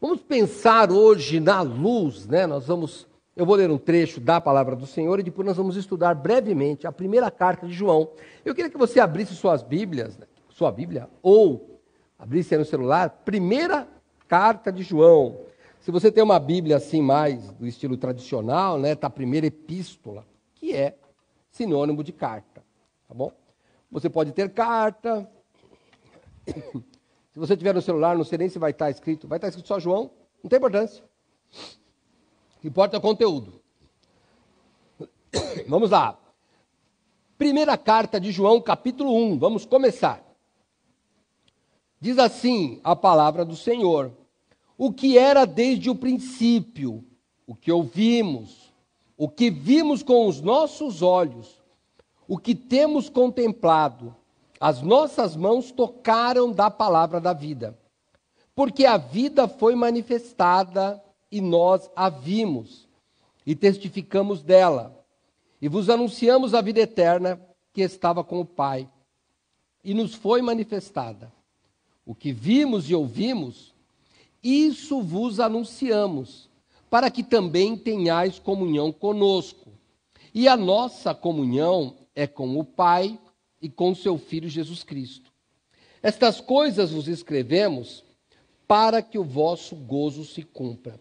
Vamos pensar hoje na luz, né? Eu vou ler um trecho da palavra do Senhor e depois nós vamos estudar brevemente a primeira carta de João. Eu queria que você abrisse suas Bíblias, sua Bíblia, ou abrisse aí no celular, primeira carta de João. Se você tem uma Bíblia assim mais do estilo tradicional, né? Tá a primeira epístola, que é sinônimo de carta, tá bom? Você pode ter carta. Se você tiver no celular, não sei nem se vai estar escrito só João, não tem importância. O que importa é o conteúdo. Vamos lá. Primeira carta de João, capítulo 1, vamos começar. Diz assim a palavra do Senhor: o que era desde o princípio, o que ouvimos, o que vimos com os nossos olhos, o que temos contemplado, as nossas mãos tocaram da palavra da vida. Porque a vida foi manifestada e nós a vimos e testificamos dela. E vos anunciamos a vida eterna que estava com o Pai. E nos foi manifestada. O que vimos e ouvimos, isso vos anunciamos, para que também tenhais comunhão conosco. E a nossa comunhão é com o Pai e com seu Filho Jesus Cristo. Estas coisas vos escrevemos para que o vosso gozo se cumpra.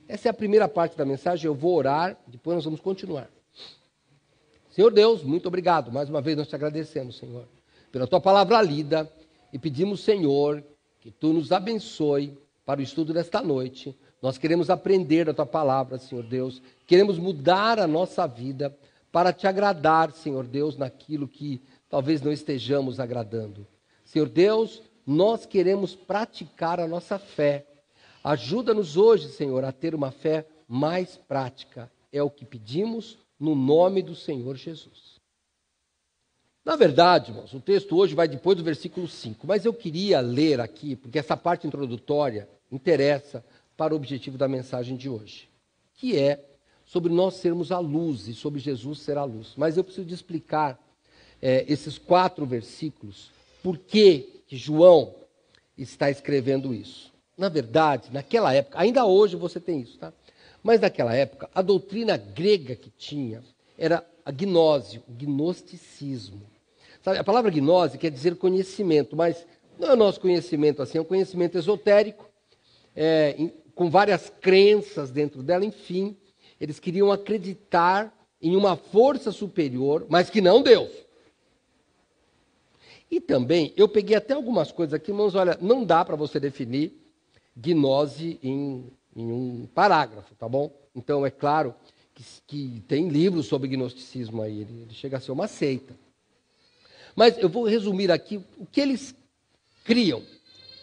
Essa é a primeira parte da mensagem, eu vou orar, depois nós vamos continuar. Senhor Deus, muito obrigado, mais uma vez nós te agradecemos, Senhor, pela tua palavra lida, e pedimos, Senhor, que tu nos abençoe para o estudo desta noite. Nós queremos aprender a tua palavra, Senhor Deus, queremos mudar a nossa vida para te agradar, Senhor Deus, naquilo que talvez não estejamos agradando. Senhor Deus, nós queremos praticar a nossa fé. Ajuda-nos hoje, Senhor, a ter uma fé mais prática. É o que pedimos no nome do Senhor Jesus. Na verdade, irmãos, o texto hoje vai depois do versículo 5, mas eu queria ler aqui, porque essa parte introdutória interessa para o objetivo da mensagem de hoje, que é sobre nós sermos a luz e sobre Jesus ser a luz. Mas eu preciso de explicar esses 4 versículos, por que João está escrevendo isso. Na verdade, naquela época, ainda hoje você tem isso, tá? Mas naquela época, a doutrina grega que tinha era a gnose, o gnosticismo. Sabe, a palavra gnose quer dizer conhecimento, mas não é o nosso conhecimento assim, é um conhecimento esotérico, com várias crenças dentro dela, enfim. Eles queriam acreditar em uma força superior, mas que não Deus. E também, eu peguei até algumas coisas aqui, irmãos, olha, não dá para você definir gnose em um parágrafo, tá bom? Então, é claro que tem livros sobre gnosticismo aí, ele chega a ser uma seita. Mas eu vou resumir aqui o que eles criam.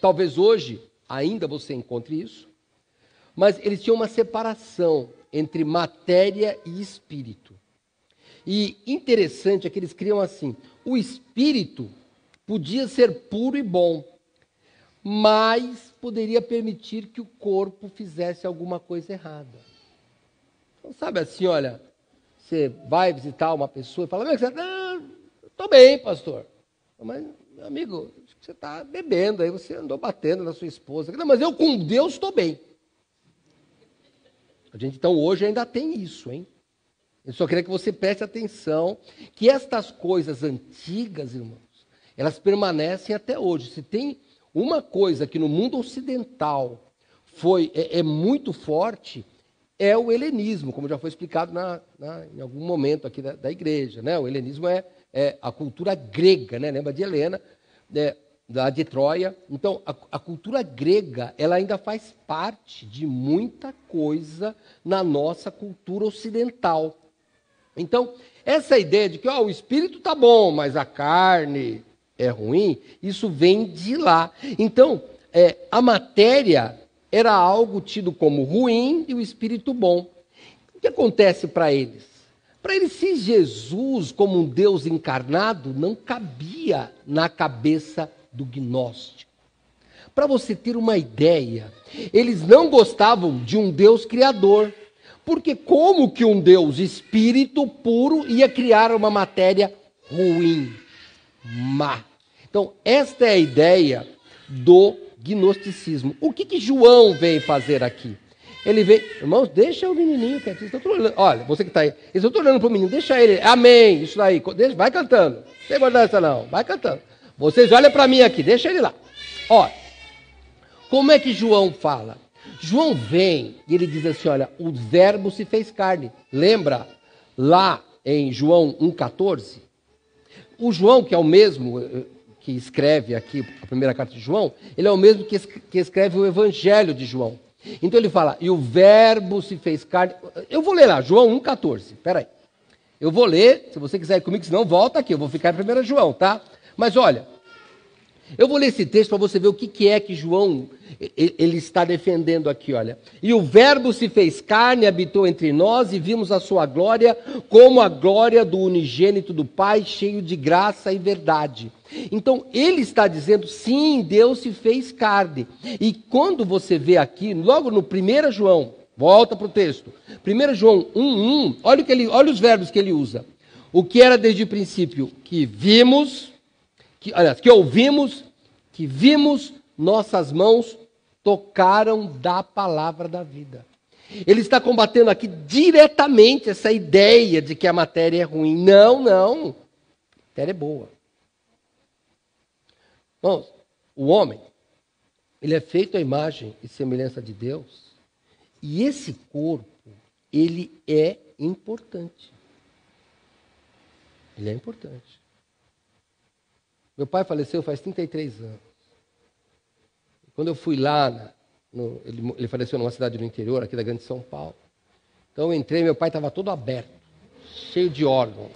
Talvez hoje ainda você encontre isso, mas eles tinham uma separação entre matéria e espírito. E interessante é que eles criam assim, o espírito podia ser puro e bom, mas poderia permitir que o corpo fizesse alguma coisa errada. Então, sabe assim, olha, você vai visitar uma pessoa e fala, estou bem, pastor. Mas, meu amigo, acho que você está bebendo, aí você andou batendo na sua esposa. Não, mas eu com Deus estou bem. A gente, então, hoje ainda tem isso, hein? Eu só queria que você preste atenção que estas coisas antigas, irmãos, elas permanecem até hoje. Se tem uma coisa que no mundo ocidental é muito forte, é o helenismo, como já foi explicado em algum momento aqui da igreja, né? O helenismo é a cultura grega, né? Lembra de Helena, de Troia? Então, a cultura grega, ela ainda faz parte de muita coisa na nossa cultura ocidental. Então, essa ideia de que o espírito está bom, mas a carne é ruim, isso vem de lá. Então, a matéria era algo tido como ruim e o espírito bom. O que acontece para eles? Para eles, se Jesus, como um Deus encarnado, não cabia na cabeça do gnóstico. Para você ter uma ideia, eles não gostavam de um Deus criador. Porque como que um Deus espírito puro ia criar uma matéria ruim, má? Então, esta é a ideia do gnosticismo. O que João veio fazer aqui? Ele veio... Irmãos, deixa o menininho quietinho. Olha, você que está aí. Eu estou olhando para o menino, deixa ele. Amém. Isso daí. Vai cantando. Não tem guardar essa não. Vai cantando. Vocês olhem para mim aqui. Deixa ele lá. Olha. Como é que João fala? João vem e ele diz assim, olha, o verbo se fez carne. Lembra lá em João 1,14? O João, que é o mesmo que escreve aqui a primeira carta de João, ele é o mesmo que escreve o Evangelho de João. Então ele fala, e o verbo se fez carne. Eu vou ler lá, João 1,14. Espera aí. Eu vou ler, se você quiser ir comigo, senão volta aqui, eu vou ficar em 1 João, tá? Mas olha, eu vou ler esse texto para você ver o que é que João ele está defendendo aqui, olha. E o verbo se fez carne, habitou entre nós e vimos a sua glória como a glória do unigênito do Pai, cheio de graça e verdade. Então, ele está dizendo, sim, Deus se fez carne. E quando você vê aqui, logo no 1 João, volta para o texto, 1 João 1,1, olha os verbos que ele usa. O que era desde o princípio, que vimos, que ouvimos, que vimos, nossas mãos tocaram da palavra da vida. Ele está combatendo aqui diretamente essa ideia de que a matéria é ruim. Não, não. A matéria é boa. Bom, o homem, ele é feito à imagem e semelhança de Deus. E esse corpo, ele é importante. Ele é importante. Meu pai faleceu faz 33 anos. Quando eu fui lá, ele faleceu numa cidade do interior, aqui da Grande São Paulo. Então eu entrei, meu pai estava todo aberto, cheio de órgão.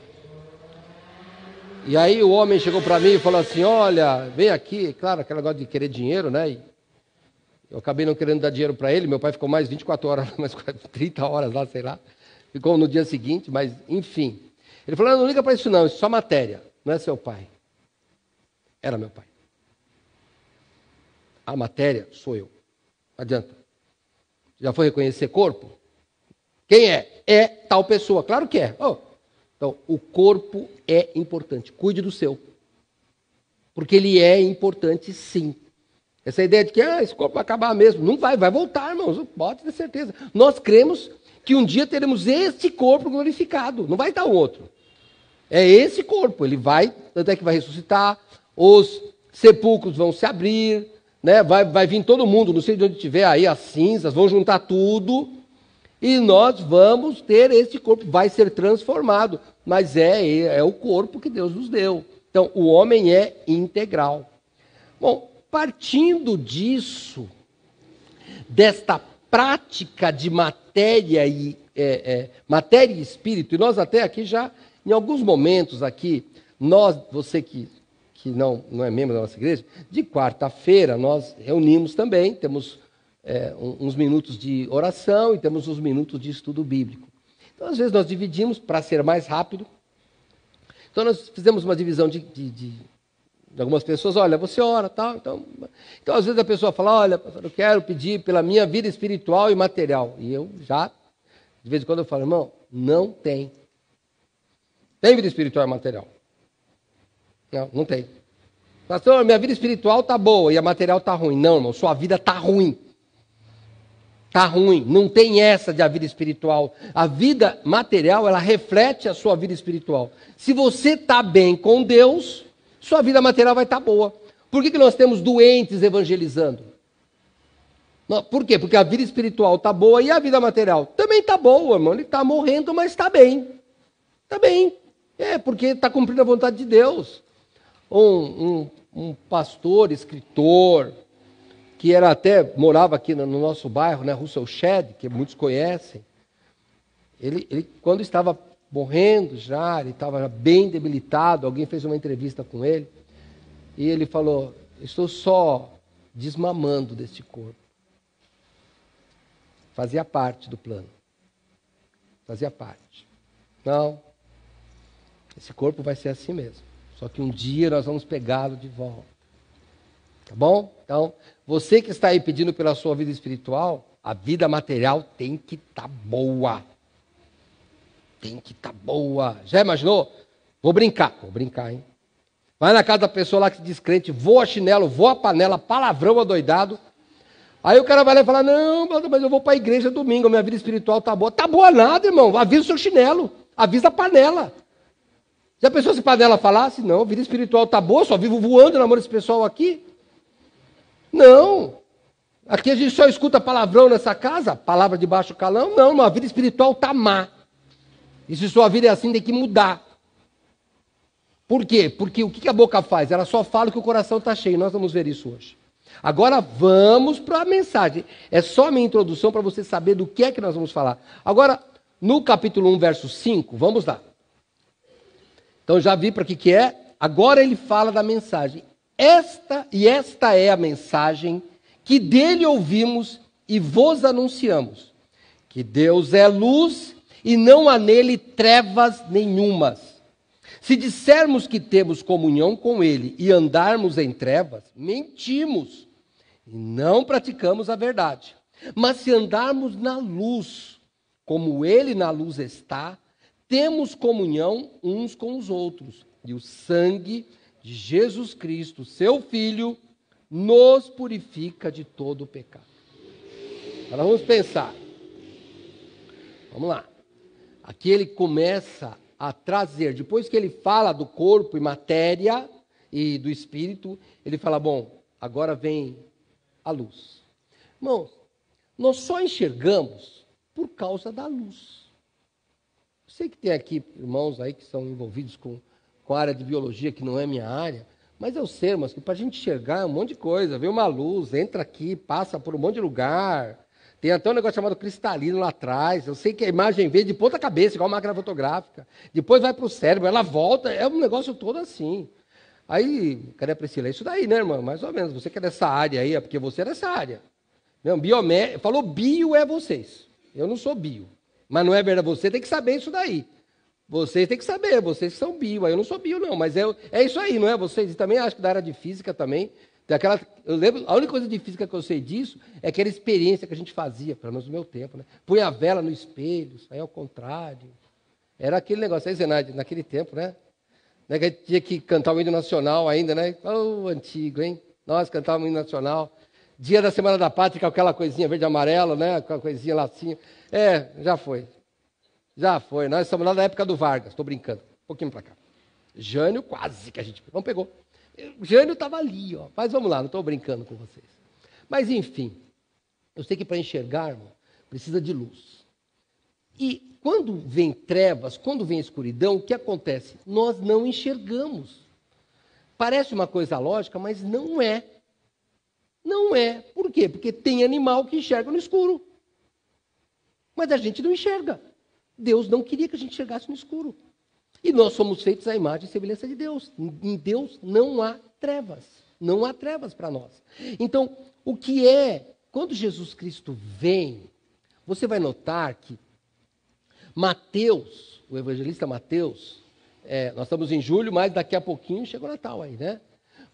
E aí o homem chegou para mim e falou assim, olha, vem aqui, claro, aquele negócio de querer dinheiro, né? E eu acabei não querendo dar dinheiro para ele, meu pai ficou mais 24 horas, mais 30 horas lá, sei lá. Ficou no dia seguinte, mas enfim. Ele falou, não liga para isso não, isso é só matéria, não é seu pai. Era meu pai. A matéria sou eu. Não adianta. Já foi reconhecer corpo? Quem é? É tal pessoa. Claro que é. Oh. Então, o corpo é importante. Cuide do seu. Porque ele é importante, sim. Essa ideia de que esse corpo vai acabar mesmo. Não vai voltar, irmãos. Pode ter certeza. Nós cremos que um dia teremos este corpo glorificado. Não vai estar o outro. É esse corpo. Ele vai, tanto é que vai ressuscitar. Os sepulcros vão se abrir. Né? Vai vir todo mundo, não sei de onde estiver aí, as cinzas, vão juntar tudo. E nós vamos ter esse corpo. Vai ser transformado. Mas é o corpo que Deus nos deu. Então, o homem é integral. Bom, partindo disso, desta prática de matéria e espírito, e nós até aqui já, em alguns momentos aqui, você que não é membro da nossa igreja, de quarta-feira nós reunimos também, temos uns minutos de oração e temos uns minutos de estudo bíblico. Então, às vezes, nós dividimos para ser mais rápido. Então, nós fizemos uma divisão de algumas pessoas, olha, você ora, tal. Então, às vezes, a pessoa fala, olha, eu quero pedir pela minha vida espiritual e material. E eu já, de vez em quando, eu falo, irmão, não tem. Tem vida espiritual e material? Não tem. Pastor, minha vida espiritual está boa e a material está ruim. Não, irmão, sua vida está ruim. Está ruim. Não tem essa de a vida espiritual. A vida material, ela reflete a sua vida espiritual. Se você está bem com Deus, sua vida material vai estar boa. Por que nós temos doentes evangelizando? Por quê? Porque a vida espiritual está boa e a vida material também está boa, irmão. Ele está morrendo, mas está bem. Está bem. Porque está cumprindo a vontade de Deus. Um pastor, escritor, que morava aqui no nosso bairro, né, Russell Shedd, que muitos conhecem, ele quando estava morrendo já, ele estava bem debilitado, alguém fez uma entrevista com ele, e ele falou, estou só desmamando deste corpo. Fazia parte do plano. Fazia parte. Não, esse corpo vai ser assim mesmo. Só que um dia nós vamos pegá-lo de volta. Tá bom? Então, você que está aí pedindo pela sua vida espiritual, a vida material tem que estar boa. Tem que estar boa. Já imaginou? Vou brincar, hein? Vai na casa da pessoa lá que se diz crente, voa chinelo, voa panela, palavrão adoidado. Aí o cara vai lá e fala, não, mas eu vou para a igreja domingo, a minha vida espiritual tá boa. Tá boa nada, irmão, avisa o seu chinelo, avisa a panela. Já pensou se a panela falasse, não, a vida espiritual tá boa, só vivo voando no amor desse pessoal aqui? Não. Aqui a gente só escuta palavrão nessa casa, palavra de baixo calão. Não, a vida espiritual tá má. E se sua vida é assim, tem que mudar. Por quê? Porque o que a boca faz? Ela só fala que o coração está cheio. Nós vamos ver isso hoje. Agora vamos para a mensagem. É só a minha introdução para você saber do que é que nós vamos falar. Agora, no capítulo 1, verso 5, vamos lá. Então já vi para que é. Agora ele fala da mensagem. Esta é a mensagem que dele ouvimos e vos anunciamos. Que Deus é luz e não há nele trevas nenhumas. Se dissermos que temos comunhão com ele e andarmos em trevas, mentimos e não praticamos a verdade. Mas se andarmos na luz, como ele na luz está, temos comunhão uns com os outros. E o sangue de Jesus Cristo, seu Filho, nos purifica de todo o pecado. Agora vamos pensar. Vamos lá. Aqui ele começa a trazer, depois que ele fala do corpo e matéria e do espírito, ele fala, bom, agora vem a luz. Irmãos, nós só enxergamos por causa da luz. Eu sei que tem aqui irmãos aí que são envolvidos com a área de biologia, que não é minha área, mas eu sei, irmãos, que para a gente enxergar é um monte de coisa. Vem uma luz, entra aqui, passa por um monte de lugar. Tem até um negócio chamado cristalino lá atrás. Eu sei que a imagem vem de ponta cabeça, igual máquina fotográfica. Depois vai para o cérebro, ela volta. É um negócio todo assim. Aí, cadê a Priscila? É isso daí, né, irmã? Mais ou menos. Você que é dessa área aí, é porque você é dessa área. Não, falou bio é vocês. Eu não sou bio. Mas não é verdade. Você tem que saber isso daí. Vocês têm que saber. Vocês são bio. Aí eu não sou bio, não. Mas é isso aí, não é? Vocês e também acho que da área de física também. Eu lembro, a única coisa de física que eu sei disso é aquela experiência que a gente fazia, pelo menos no meu tempo, né? Põe a vela no espelho, sai ao contrário. Era aquele negócio, aí, Zenaide, naquele tempo, né? Que a gente tinha que cantar o hino nacional ainda, né? Oh, antigo, hein? Nós cantávamos o hino nacional. Dia da Semana da Pátria, com aquela coisinha verde e amarela, né? Aquela coisinha lacinha. Já foi. Já foi. Nós estamos lá na época do Vargas, estou brincando. Um pouquinho para cá. Jânio, quase que a gente... Não pegou. Jânio estava ali, ó. Mas vamos lá, não estou brincando com vocês. Mas enfim, eu sei que para enxergar, irmão, precisa de luz. E quando vem trevas, quando vem escuridão, o que acontece? Nós não enxergamos. Parece uma coisa lógica, mas não é. Não é. Por quê? Porque tem animal que enxerga no escuro. Mas a gente não enxerga. Deus não queria que a gente enxergasse no escuro. E nós somos feitos à imagem e semelhança de Deus. Em Deus não há trevas. Não há trevas para nós. Então, o que é? Quando Jesus Cristo vem, você vai notar que Mateus, o evangelista Mateus, nós estamos em julho, mas daqui a pouquinho chega o Natal aí, né?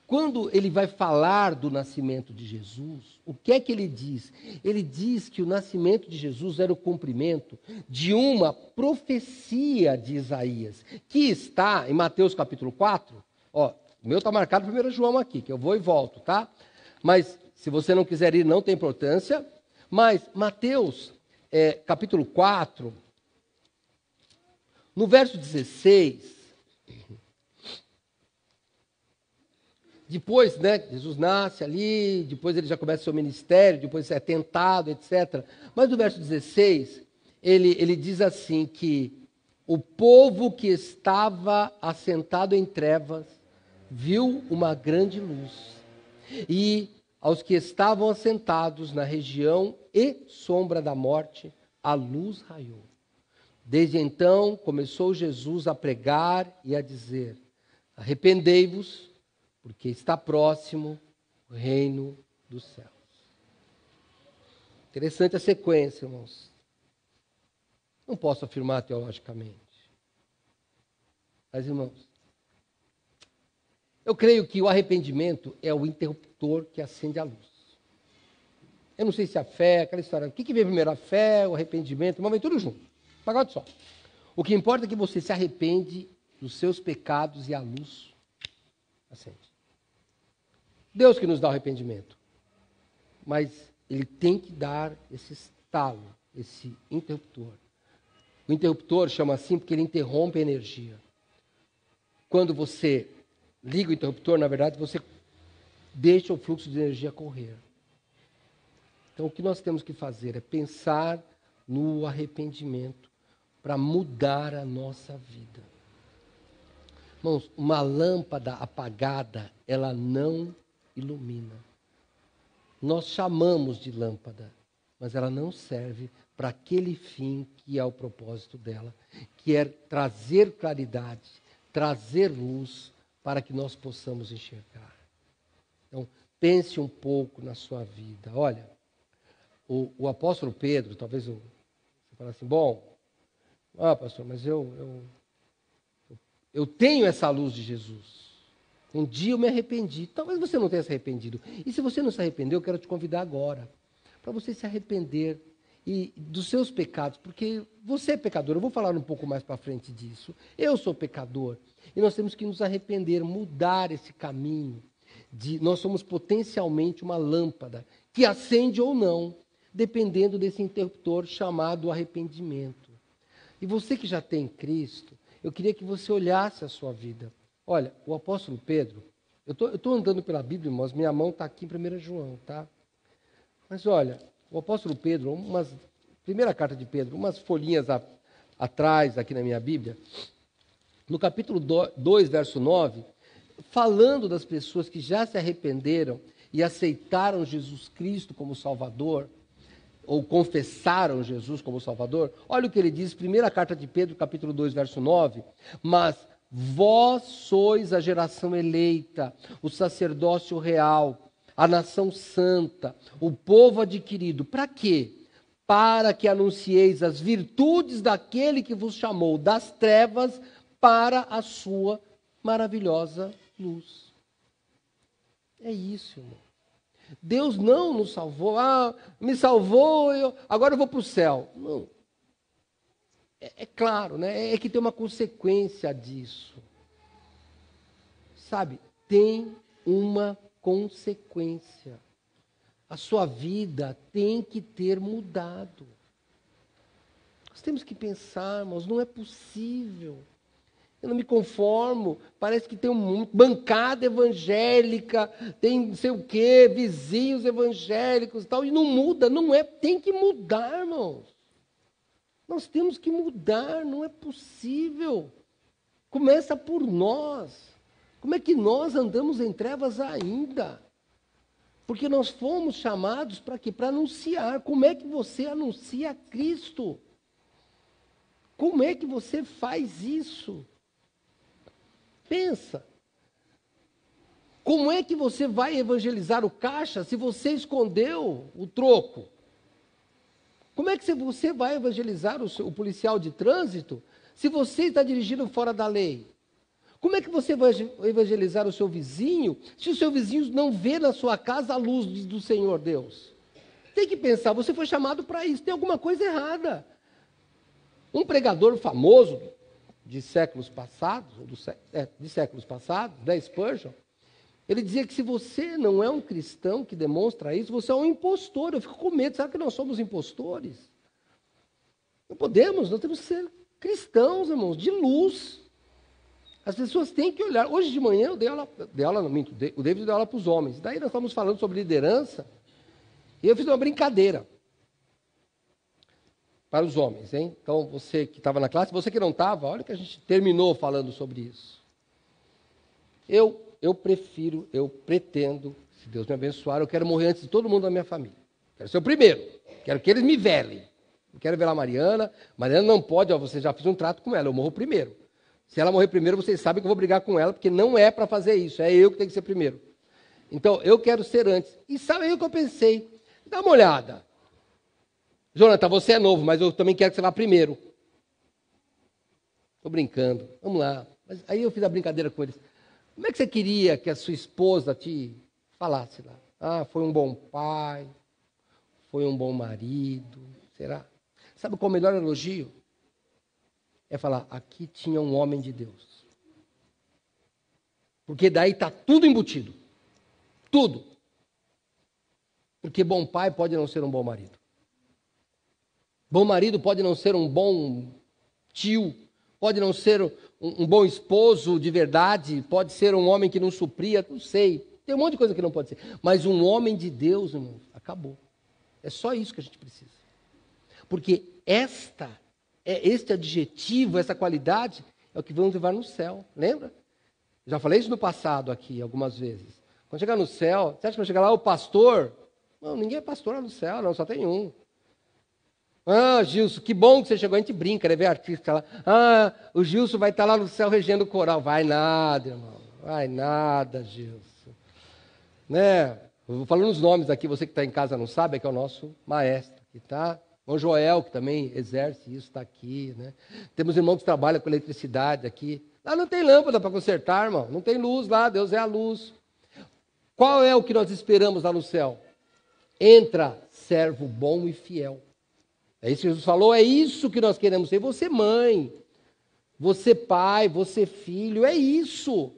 Quando ele vai falar do nascimento de Jesus, o que é que ele diz? Ele diz que o nascimento de Jesus era o cumprimento de uma profecia de Isaías, que está em Mateus capítulo 4. Ó, o meu está marcado 1 João aqui, que eu vou e volto, tá? Mas se você não quiser ir, não tem importância. Mas Mateus capítulo 4, no verso 16... Depois, né, Jesus nasce ali, depois ele já começa o seu ministério, depois é tentado, etc. Mas no verso 16, ele diz assim que o povo que estava assentado em trevas viu uma grande luz. E aos que estavam assentados na região e sombra da morte, a luz raiou. Desde então começou Jesus a pregar e a dizer: arrependei-vos, porque está próximo o reino dos céus. Interessante a sequência, irmãos. Não posso afirmar teologicamente. Mas, irmãos, eu creio que o arrependimento é o interruptor que acende a luz. Eu não sei se a fé, aquela história, o que vem primeiro, a fé, o arrependimento, irmão, vem tudo junto. Pagode só. O que importa é que você se arrepende dos seus pecados e a luz acende. Deus que nos dá o arrependimento. Mas ele tem que dar esse estalo, esse interruptor. O interruptor chama assim porque ele interrompe a energia. Quando você liga o interruptor, na verdade, você deixa o fluxo de energia correr. Então, o que nós temos que fazer é pensar no arrependimento para mudar a nossa vida. Irmãos, uma lâmpada apagada, ela não ilumina. Nós chamamos de lâmpada, mas ela não serve para aquele fim que é o propósito dela, que é trazer claridade, trazer luz para que nós possamos enxergar. Então, pense um pouco na sua vida. Olha, o apóstolo Pedro, talvez você fale assim, bom, pastor, mas eu tenho essa luz de Jesus. Um dia eu me arrependi. Talvez você não tenha se arrependido. E se você não se arrependeu, eu quero te convidar agora para você se arrepender dos seus pecados, porque você é pecador. Eu vou falar um pouco mais para frente disso. Eu sou pecador. E nós temos que nos arrepender, mudar esse caminho. Nós somos potencialmente uma lâmpada que acende ou não, dependendo desse interruptor chamado arrependimento. E você que já tem Cristo, eu queria que você olhasse a sua vida. Olha, o apóstolo Pedro, eu estou andando pela Bíblia, irmãos, minha mão está aqui em 1 João, tá? Mas olha, o apóstolo Pedro, primeira carta de Pedro, umas folhinhas atrás aqui na minha Bíblia, no capítulo 2, verso 9, falando das pessoas que já se arrependeram e aceitaram Jesus Cristo como Salvador, ou confessaram Jesus como Salvador, olha o que ele diz, primeira carta de Pedro, capítulo 2, verso 9, mas vós sois a geração eleita, o sacerdócio real, a nação santa, o povo adquirido. Para quê? Para que anuncieis as virtudes daquele que vos chamou das trevas para a sua maravilhosa luz. É isso, irmão. Deus não nos salvou, me salvou, agora eu vou para o céu. Não. É claro, né? É que tem uma consequência disso. Sabe, tem uma consequência. A sua vida tem que ter mudado. Nós temos que pensar, irmãos, não é possível. Eu não me conformo, parece que tem uma bancada evangélica, tem não sei o quê, vizinhos evangélicos e tal, e não muda, não é, tem que mudar, irmãos. Nós temos que mudar, não é possível. Começa por nós. Como é que nós andamos em trevas ainda? Porque nós fomos chamados para quê? Para anunciar. Como é que você anuncia Cristo? Como é que você faz isso? Pensa. Como é que você vai evangelizar o caixa se você escondeu o troco? Como é que você vai evangelizar o policial de trânsito se você está dirigindo fora da lei? Como é que você vai evangelizar o seu vizinho se o seu vizinho não vê na sua casa a luz do Senhor Deus? Tem que pensar, você foi chamado para isso, tem alguma coisa errada. Um pregador famoso de séculos passados, Spurgeon, ele dizia que se você não é um cristão que demonstra isso, você é um impostor. Eu fico com medo, sabe que nós somos impostores? Não podemos, nós temos que ser cristãos, irmãos, de luz. As pessoas têm que olhar. Hoje de manhã eu o David deu aula para os homens. Daí nós estamos falando sobre liderança, e eu fiz uma brincadeira para os homens, hein? Então, você que estava na classe, você que não estava, olha que a gente terminou falando sobre isso. Eu pretendo, se Deus me abençoar, eu quero morrer antes de todo mundo da minha família. Quero ser o primeiro. Quero que eles me velem. Eu quero velar a Mariana. Mariana não pode, você já fez um trato com ela, eu morro primeiro. Se ela morrer primeiro, vocês sabem que eu vou brigar com ela, porque não é para fazer isso, é eu que tenho que ser primeiro. Então, eu quero ser antes. E sabe aí o que eu pensei? Dá uma olhada. Jonathan, você é novo, mas eu também quero que você vá primeiro. Estou brincando, vamos lá. Mas aí eu fiz a brincadeira com eles. Como é que você queria que a sua esposa te falasse lá? Foi um bom pai, foi um bom marido, será? Sabe qual é o melhor elogio? É falar, aqui tinha um homem de Deus. Porque daí está tudo embutido. Tudo. Porque bom pai pode não ser um bom marido. Bom marido pode não ser um bom tio, pode não ser um bom esposo de verdade, pode ser um homem que não supria, não sei. Tem um monte de coisa que não pode ser. Mas um homem de Deus, irmão, acabou. É só isso que a gente precisa. Porque este adjetivo, essa qualidade, é o que vamos levar no céu. Lembra? Já falei isso no passado aqui, algumas vezes. Quando chegar no céu, você acha que vai chegar lá o pastor? Não, ninguém é pastor lá no céu, não, só tem um. Ah, Gilson, que bom que você chegou, a gente brinca, né? Vê artista lá. Ah, o Gilson vai estar lá no céu regendo o coral. Vai nada, irmão. Vai nada, Gilson. Né? Eu vou falando os nomes aqui, você que está em casa não sabe, é que é o nosso maestro aqui, tá? O Joel, que também exerce isso, está aqui, né? Temos irmãos que trabalham com eletricidade aqui. Lá não tem lâmpada para consertar, irmão. Não tem luz lá, Deus é a luz. Qual é o que nós esperamos lá no céu? Entra, servo bom e fiel. É isso que Jesus falou, é isso que nós queremos ser. Você mãe, você pai, você filho, é isso.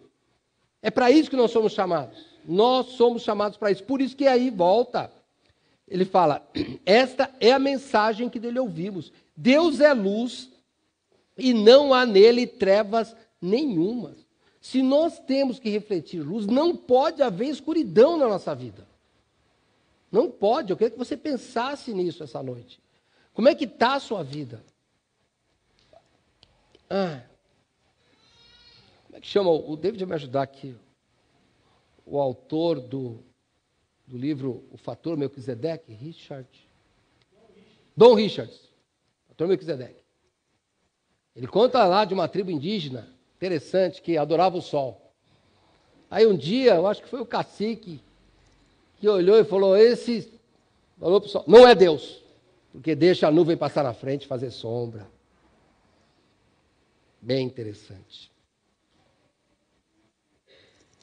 É para isso que nós somos chamados. Nós somos chamados para isso. Por isso que aí volta. Ele fala, esta é a mensagem que dele ouvimos. Deus é luz e não há nele trevas nenhuma. Se nós temos que refletir luz, não pode haver escuridão na nossa vida. Não pode. Eu queria que você pensasse nisso essa noite. Como é que está a sua vida? Como é que chama? O David vai me ajudar aqui. O autor do livro O Fator Melquisedeque, Dom Richards. Fator Melquisedeque. Ele conta lá de uma tribo indígena, interessante, que adorava o sol. Aí um dia, eu acho que foi o cacique que olhou e falou, falou para o sol, não é Deus. Porque deixa a nuvem passar na frente e fazer sombra. Bem interessante.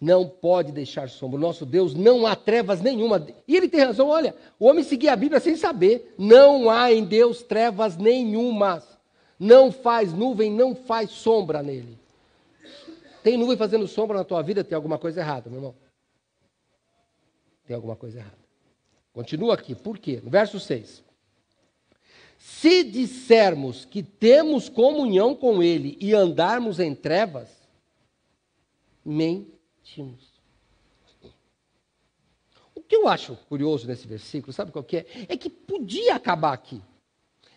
Não pode deixar sombra. O nosso Deus não há trevas nenhuma. E ele tem razão, olha, o homem seguia a Bíblia sem saber. Não há em Deus trevas nenhumas. Não faz nuvem, não faz sombra nele. Tem nuvem fazendo sombra na tua vida, tem alguma coisa errada, meu irmão. Tem alguma coisa errada. Continua aqui, por quê? No verso 6. Se dissermos que temos comunhão com Ele e andarmos em trevas, mentimos. O que eu acho curioso nesse versículo, sabe qual que é? É que podia acabar aqui.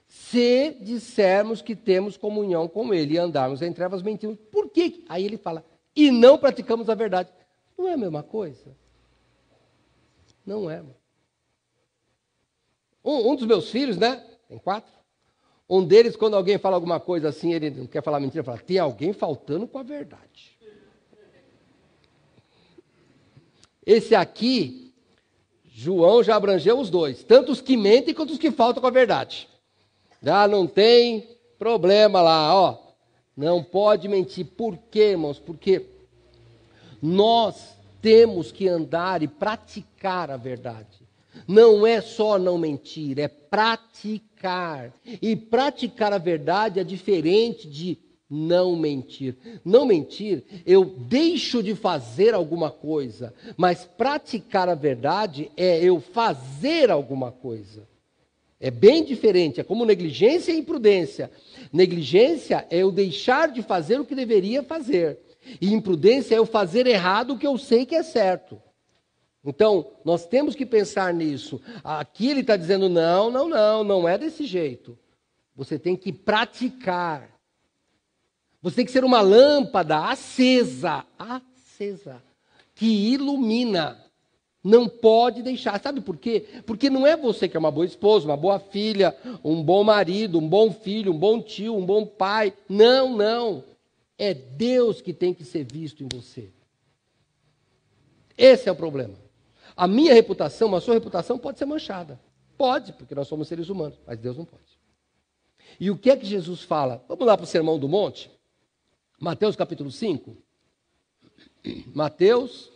Se dissermos que temos comunhão com Ele e andarmos em trevas, mentimos. Por quê? Aí ele fala, e não praticamos a verdade. Não é a mesma coisa? Não é. Um dos meus filhos, né? Tem 4. Um deles, quando alguém fala alguma coisa assim, ele não quer falar mentira, fala, tem alguém faltando com a verdade. Esse aqui, João já abrangeu os dois, tanto os que mentem quanto os que faltam com a verdade. Já não tem problema lá, ó. Não pode mentir. Por quê, irmãos? Porque nós temos que andar e praticar a verdade. Não é só não mentir, é praticar. E praticar a verdade é diferente de não mentir. Não mentir, eu deixo de fazer alguma coisa, mas praticar a verdade é eu fazer alguma coisa. É bem diferente, é como negligência e imprudência. Negligência é eu deixar de fazer o que deveria fazer. E imprudência é eu fazer errado o que eu sei que é certo. Então, nós temos que pensar nisso. Aqui ele está dizendo, não é desse jeito. Você tem que praticar. Você tem que ser uma lâmpada acesa, que ilumina. Não pode deixar. Sabe por quê? Porque não é você que é uma boa esposa, uma boa filha, um bom marido, um bom filho, um bom tio, um bom pai. Não. É Deus que tem que ser visto em você. Esse é o problema. A minha reputação, a sua reputação pode ser manchada. Pode, porque nós somos seres humanos, mas Deus não pode. E o que é que Jesus fala? Vamos lá para o Sermão do Monte? Mateus capítulo 5. Mateus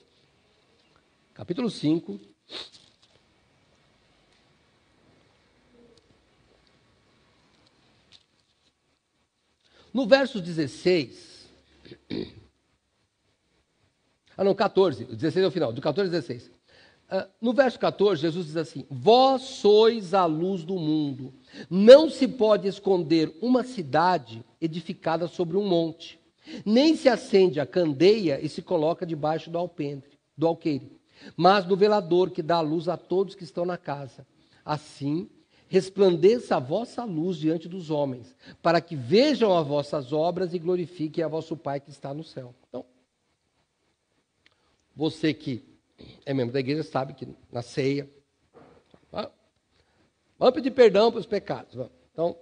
capítulo 5. No verso 16, não, 14, 16 é o final, do 14 ao 16. No verso 14, Jesus diz assim: vós sois a luz do mundo. Não se pode esconder uma cidade edificada sobre um monte, nem se acende a candeia e se coloca debaixo do alqueire, mas no velador que dá a luz a todos que estão na casa. Assim, resplandeça a vossa luz diante dos homens, para que vejam as vossas obras e glorifiquem a vosso Pai que está no céu. Então, você que é membro da igreja sabe que na ceia, vamos pedir perdão pelos pecados. Vamos. Então,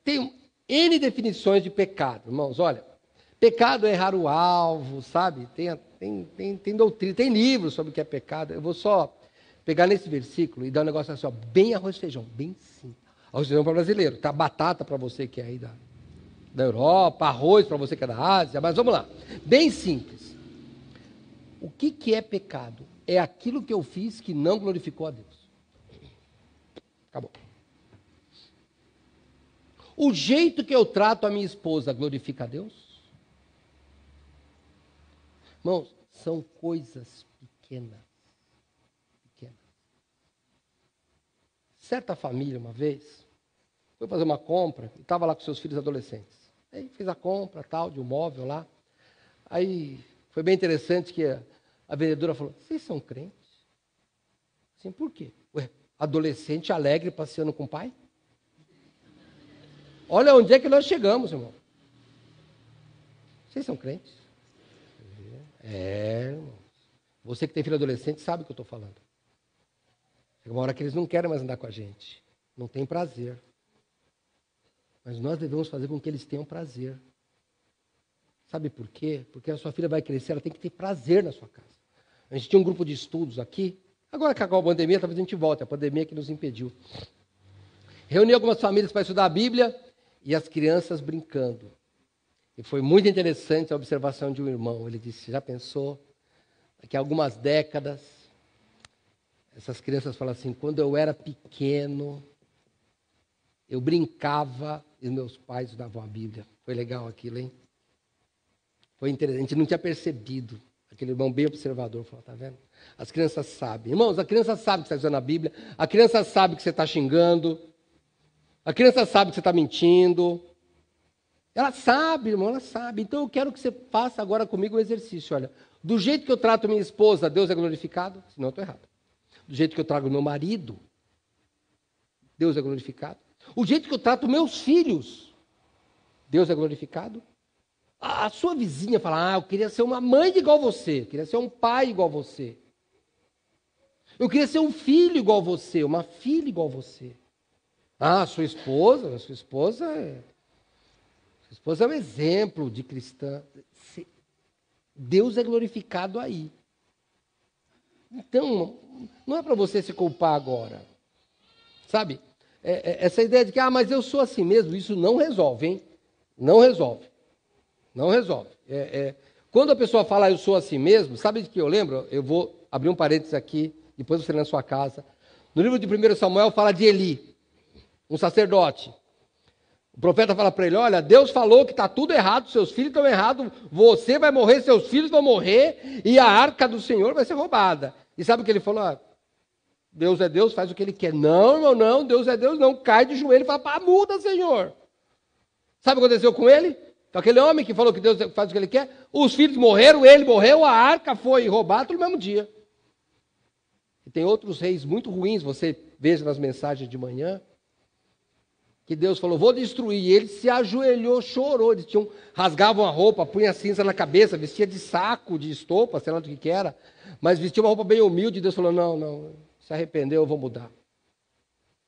tem N definições de pecado, irmãos. Olha, pecado é errar o alvo, sabe? Tem doutrina, tem livros sobre o que é pecado. Eu vou só pegar nesse versículo e dar um negócio assim, ó, bem arroz e feijão, bem simples. Arroz e feijão para brasileiro, tá? Batata para você que é aí da Europa, arroz para você que é da Ásia, mas vamos lá, bem simples. O que é pecado? É aquilo que eu fiz que não glorificou a Deus. Acabou. O jeito que eu trato a minha esposa glorifica a Deus? Irmãos, são coisas pequenas. Certa família, uma vez, foi fazer uma compra e estava lá com seus filhos adolescentes. Aí fez a compra, tal, de um móvel lá. Aí foi bem interessante que a vendedora falou: vocês são crentes? Assim, por quê? Ué, adolescente alegre passeando com o pai? Olha onde é que nós chegamos, irmão. Vocês são crentes? Irmão. Você que tem filho adolescente sabe o que eu estou falando. Chega uma hora que eles não querem mais andar com a gente. Não tem prazer. Mas nós devemos fazer com que eles tenham prazer. Sabe por quê? Porque a sua filha vai crescer, ela tem que ter prazer na sua casa. A gente tinha um grupo de estudos aqui. Agora que acabou a pandemia, talvez a gente volte. A pandemia que nos impediu. Reuni algumas famílias para estudar a Bíblia e as crianças brincando. E foi muito interessante a observação de um irmão. Ele disse: já pensou? Daqui a algumas décadas, essas crianças falam assim: quando eu era pequeno, eu brincava e meus pais estudavam a Bíblia. Foi legal aquilo, hein? Foi interessante. A gente não tinha percebido. Aquele irmão bem observador falou: tá vendo? As crianças sabem. Irmãos, a criança sabe que você está usando a Bíblia. A criança sabe que você está xingando. A criança sabe que você está mentindo. Ela sabe, irmão, ela sabe. Então eu quero que você faça agora comigo um exercício. Olha, do jeito que eu trato minha esposa, Deus é glorificado? Senão eu estou errado. Do jeito que eu trago meu marido, Deus é glorificado? O jeito que eu trato meus filhos, Deus é glorificado? A sua vizinha fala: eu queria ser uma mãe igual você, eu queria ser um pai igual você. Eu queria ser um filho igual você, uma filha igual você. Sua esposa é um exemplo de cristã. Deus é glorificado aí. Então, não é para você se culpar agora. Sabe? Essa ideia de que, mas eu sou assim mesmo, isso não resolve, hein? Não resolve. Não resolve. Quando a pessoa fala eu sou assim mesmo, sabe de que eu lembro? Eu vou abrir um parênteses aqui, depois você lê na sua casa. No livro de 1 Samuel fala de Eli, um sacerdote. O profeta fala para ele: olha, Deus falou que está tudo errado, seus filhos estão errados, você vai morrer, seus filhos vão morrer, e a arca do Senhor vai ser roubada. E sabe o que ele falou? Deus é Deus, faz o que Ele quer. Não, Deus é Deus, não. Cai de joelho e fala: muda, Senhor. Sabe o que aconteceu com ele? Então, aquele homem que falou que Deus faz o que Ele quer, os filhos morreram, ele morreu, a arca foi roubada no mesmo dia. E tem outros reis muito ruins, você veja nas mensagens de manhã, que Deus falou: vou destruir. E ele se ajoelhou, chorou. Eles rasgavam a roupa, punha cinza na cabeça, vestia de saco, de estopa, sei lá do que era, mas vestia uma roupa bem humilde. E Deus falou: não, se arrependeu, eu vou mudar.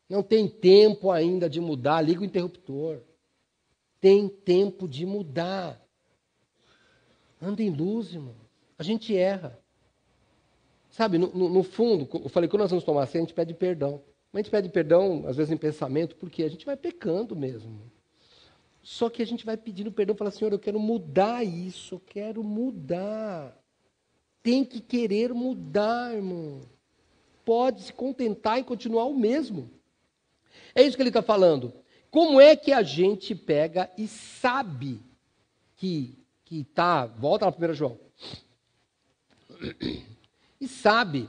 Não tem tempo ainda de mudar, liga o interruptor. Tem tempo de mudar. Anda em luz, irmão. A gente erra. Sabe, no fundo, eu falei, quando nós vamos tomar ceia, a gente pede perdão. Mas a gente pede perdão, às vezes, em pensamento, porque a gente vai pecando mesmo. Só que a gente vai pedindo perdão, fala: Senhor, eu quero mudar isso, eu quero mudar. Tem que querer mudar, irmão. Pode se contentar em continuar o mesmo. É isso que ele está falando. Como é que a gente pega e sabe que está... Volta lá para 1 João. e sabe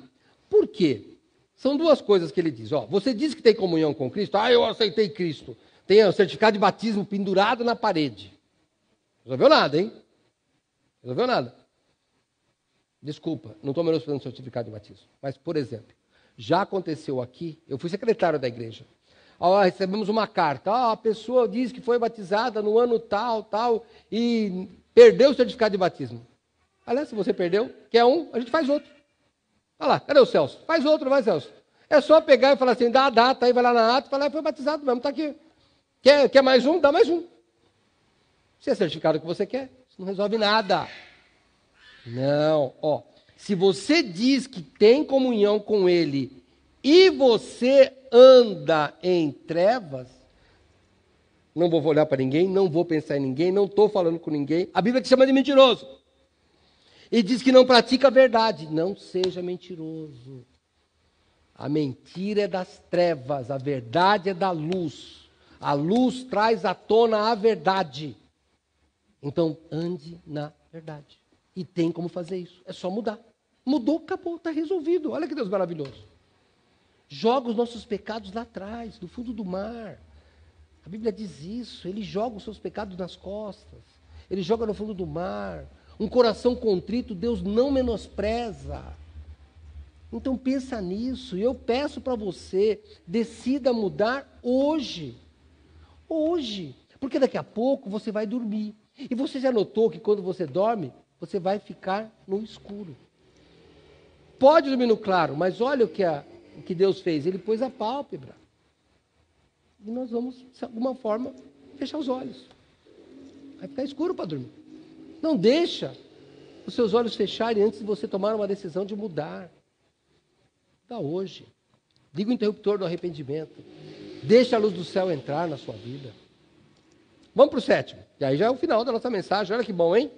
por quê. São duas coisas que ele diz. Ó, você diz que tem comunhão com Cristo. Ah, eu aceitei Cristo. Tem o certificado de batismo pendurado na parede. Resolveu nada, hein? Resolveu nada. Desculpa, não estou menosprezando o certificado de batismo. Mas, por exemplo, já aconteceu aqui, eu fui secretário da igreja. Recebemos uma carta. A pessoa diz que foi batizada no ano tal, e perdeu o certificado de batismo. Aliás, se você perdeu, quer um, a gente faz outro. Olha lá, cadê o Celso? Faz outro, vai, Celso. É só pegar e falar assim, dá a data, aí vai lá na ata e fala, foi batizado mesmo, está aqui. Quer mais um? Dá mais um. Se é certificado que você quer, isso não resolve nada. Não, se você diz que tem comunhão com Ele e você anda em trevas, não vou olhar para ninguém, não vou pensar em ninguém, não estou falando com ninguém, a Bíblia te chama de mentiroso. E diz que não pratica a verdade. Não seja mentiroso. A mentira é das trevas, a verdade é da luz. A luz traz à tona a verdade. Então, ande na verdade. E tem como fazer isso. É só mudar. Mudou, acabou, está resolvido. Olha que Deus maravilhoso. Joga os nossos pecados lá atrás, no fundo do mar. A Bíblia diz isso. Ele joga os seus pecados nas costas. Ele joga no fundo do mar. Um coração contrito, Deus não menospreza. Então pensa nisso. E eu peço para você, decida mudar hoje. Hoje. Porque daqui a pouco você vai dormir. E você já notou que quando você dorme, você vai ficar no escuro. Pode dormir no claro, mas olha o que Deus fez. Ele pôs a pálpebra. E nós vamos, de alguma forma, fechar os olhos. Vai ficar escuro para dormir. Não deixa os seus olhos fecharem antes de você tomar uma decisão de mudar. Dá hoje. Liga o interruptor do arrependimento. Deixa a luz do céu entrar na sua vida. Vamos para o 7º. E aí já é o final da nossa mensagem. Olha que bom, hein?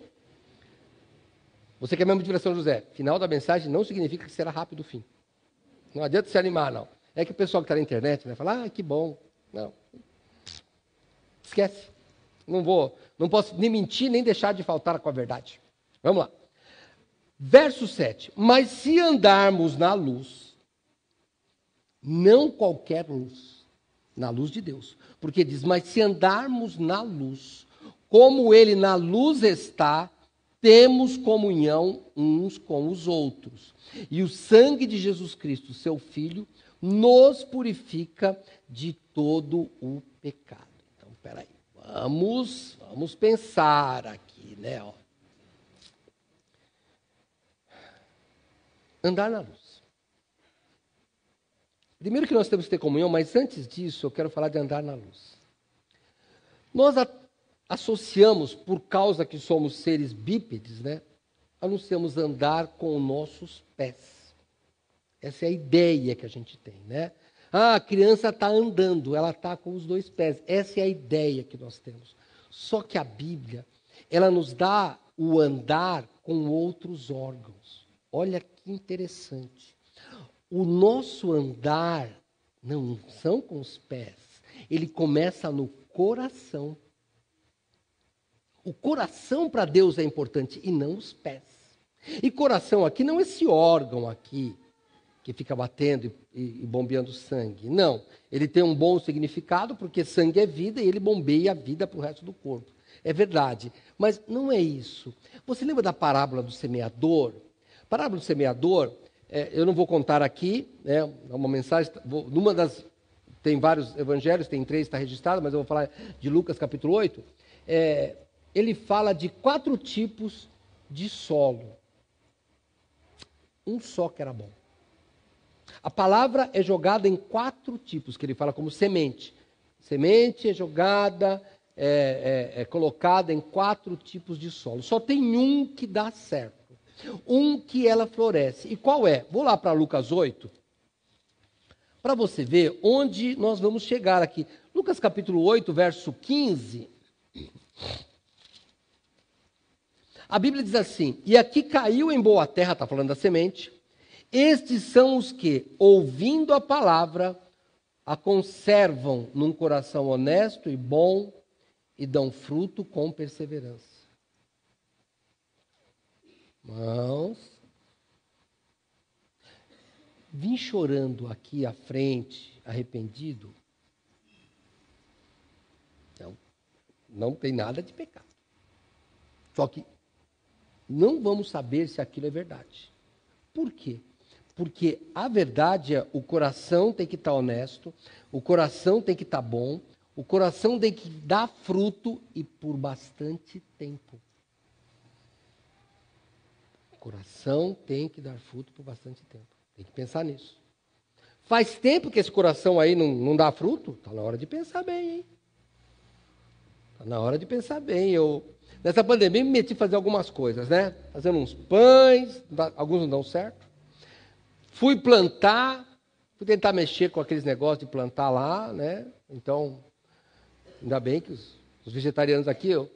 Você que é membro de São José. Final da mensagem não significa que será rápido o fim. Não adianta se animar, não. É que o pessoal que está na internet vai falar, que bom. Não. Esquece. Não posso nem mentir, nem deixar de faltar com a verdade. Vamos lá. Verso 7. Mas se andarmos na luz, não qualquer luz, na luz de Deus. Porque diz, mas se andarmos na luz, como Ele na luz está, temos comunhão uns com os outros. E o sangue de Jesus Cristo, seu Filho, nos purifica de todo o pecado. Então, peraí. Vamos pensar aqui, né? Andar na luz. Primeiro que nós temos que ter comunhão, mas antes disso eu quero falar de andar na luz. Nós associamos, por causa que somos seres bípedes, né? Anunciamos andar com nossos pés. Essa é a ideia que a gente tem, né? A criança está andando, ela está com os 2 pés. Essa é a ideia que nós temos. Só que a Bíblia, ela nos dá o andar com outros órgãos. Olha que interessante. O nosso andar não são com os pés. Ele começa no coração. O coração para Deus é importante e não os pés. E coração aqui não é esse órgão aqui, que fica batendo e bombeando sangue. Não, ele tem um bom significado, porque sangue é vida e ele bombeia a vida para o resto do corpo. É verdade, mas não é isso. Você lembra da parábola do semeador? A parábola do semeador, eu não vou contar aqui, né, é uma mensagem, tem vários evangelhos, tem 3, está registrado, mas eu vou falar de Lucas capítulo 8. Ele fala de 4 tipos de solo. Um só que era bom. A palavra é jogada em 4 tipos, que ele fala como semente. Semente é jogada, é colocada em 4 tipos de solo. Só tem um que dá certo. Um que ela floresce. E qual é? Vou lá para Lucas 8, para você ver onde nós vamos chegar aqui. Lucas capítulo 8, verso 15. A Bíblia diz assim, e aqui caiu em boa terra, está falando da semente, estes são os que, ouvindo a palavra, a conservam num coração honesto e bom e dão fruto com perseverança. Irmãos, vir chorando aqui à frente, arrependido, não tem nada de pecado. Só que não vamos saber se aquilo é verdade. Por quê? Porque a verdade é, o coração tem que estar honesto, o coração tem que estar bom, o coração tem que dar fruto e por bastante tempo. O coração tem que dar fruto por bastante tempo. Tem que pensar nisso. Faz tempo que esse coração aí não dá fruto? Está na hora de pensar bem, hein? Está na hora de pensar bem. Nessa pandemia, me meti a fazer algumas coisas, né? Fazendo uns pães, alguns não dão certo. Fui plantar, fui tentar mexer com aqueles negócios de plantar lá, né? Então, ainda bem que os vegetarianos aqui, eu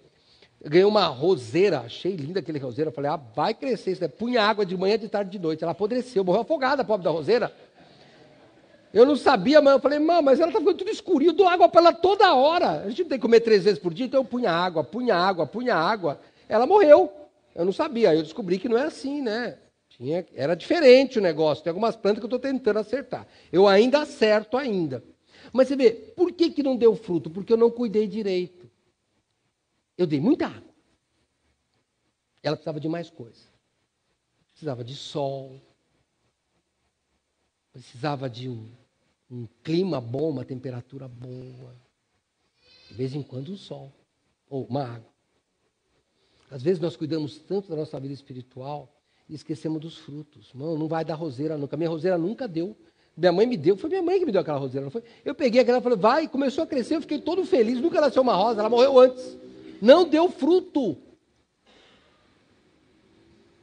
ganhei uma roseira, achei linda aquele roseira. Falei, vai crescer isso, né? Punha água de manhã, de tarde, de noite. Ela apodreceu, morreu afogada, a pobre da roseira. Eu não sabia, mas eu falei, mas ela está ficando tudo escurinho, eu dou água para ela toda hora. A gente não tem que comer 3 vezes por dia, então eu punha água. Ela morreu. Eu não sabia, aí eu descobri que não é assim, né? Era diferente o negócio, tem algumas plantas que eu estou tentando acertar. Eu ainda acerto ainda. Mas você vê, por que não deu fruto? Porque eu não cuidei direito. Eu dei muita água. Ela precisava de mais coisa. Precisava de sol. Precisava de um clima bom, uma temperatura boa. De vez em quando um sol. Ou uma água. Às vezes nós cuidamos tanto da nossa vida espiritual e esquecemos dos frutos. Não vai dar roseira nunca. Minha roseira nunca deu. Minha mãe me deu, foi minha mãe que me deu aquela roseira, não foi? Eu peguei aquela e falei, vai, começou a crescer, eu fiquei todo feliz, nunca nasceu uma rosa, ela morreu antes. Não deu fruto.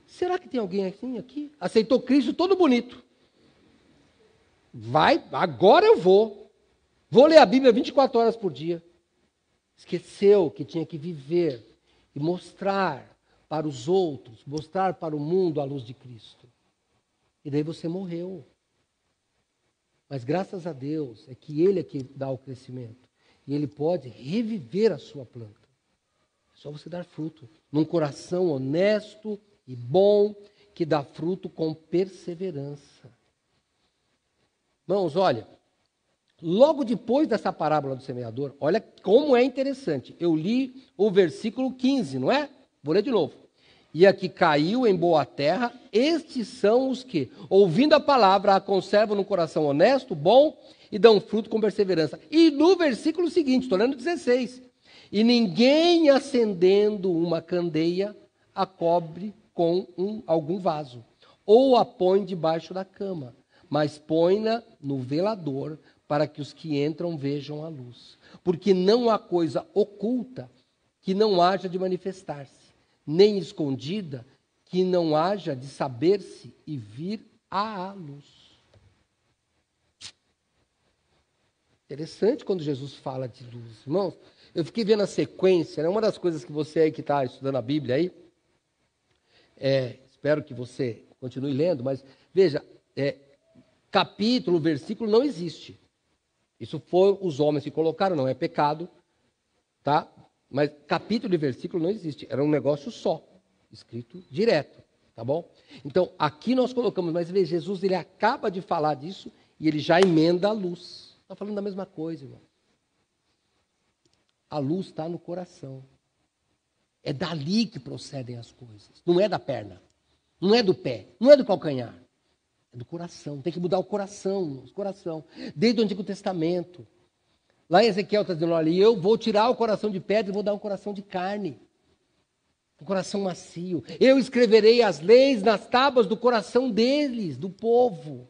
Será que tem alguém assim aqui? Aceitou Cristo todo bonito. Vai, agora eu vou. Vou ler a Bíblia 24 horas por dia. Esqueceu que tinha que viver e mostrar para os outros, mostrar para o mundo a luz de Cristo. E daí você morreu. Mas graças a Deus, é que Ele é que dá o crescimento. E Ele pode reviver a sua planta. É só você dar fruto. Num coração honesto e bom, que dá fruto com perseverança. Irmãos, olha, logo depois dessa parábola do semeador, olha como é interessante. Eu li o versículo 15, não é? Vou ler de novo. E a que caiu em boa terra, estes são os que, ouvindo a palavra, a conservam no coração honesto, bom, e dão fruto com perseverança. E no versículo seguinte, estou lendo 16. E ninguém acendendo uma candeia a cobre com algum vaso, ou a põe debaixo da cama, mas põe-na no velador, para que os que entram vejam a luz. Porque não há coisa oculta que não haja de manifestar-se, nem escondida, que não haja de saber-se e vir à luz. Interessante quando Jesus fala de luz. Irmãos, eu fiquei vendo a sequência, né? Uma das coisas que você aí que está estudando a Bíblia aí, espero que você continue lendo, mas veja, capítulo, versículo não existe. Isso foi os homens que colocaram, não é pecado, tá? Mas capítulo e versículo não existe. Era um negócio só, escrito direto, tá bom? Então, aqui nós colocamos, mas veja, Jesus ele acaba de falar disso e ele já emenda a luz. Está falando da mesma coisa, irmão. A luz está no coração. É dali que procedem as coisas. Não é da perna, não é do pé, não é do calcanhar. É do coração. Tem que mudar o coração, desde o Antigo Testamento. Lá em Ezequiel está dizendo, olha, eu vou tirar o coração de pedra e vou dar um coração de carne. Um coração macio. Eu escreverei as leis nas tábuas do coração deles, do povo.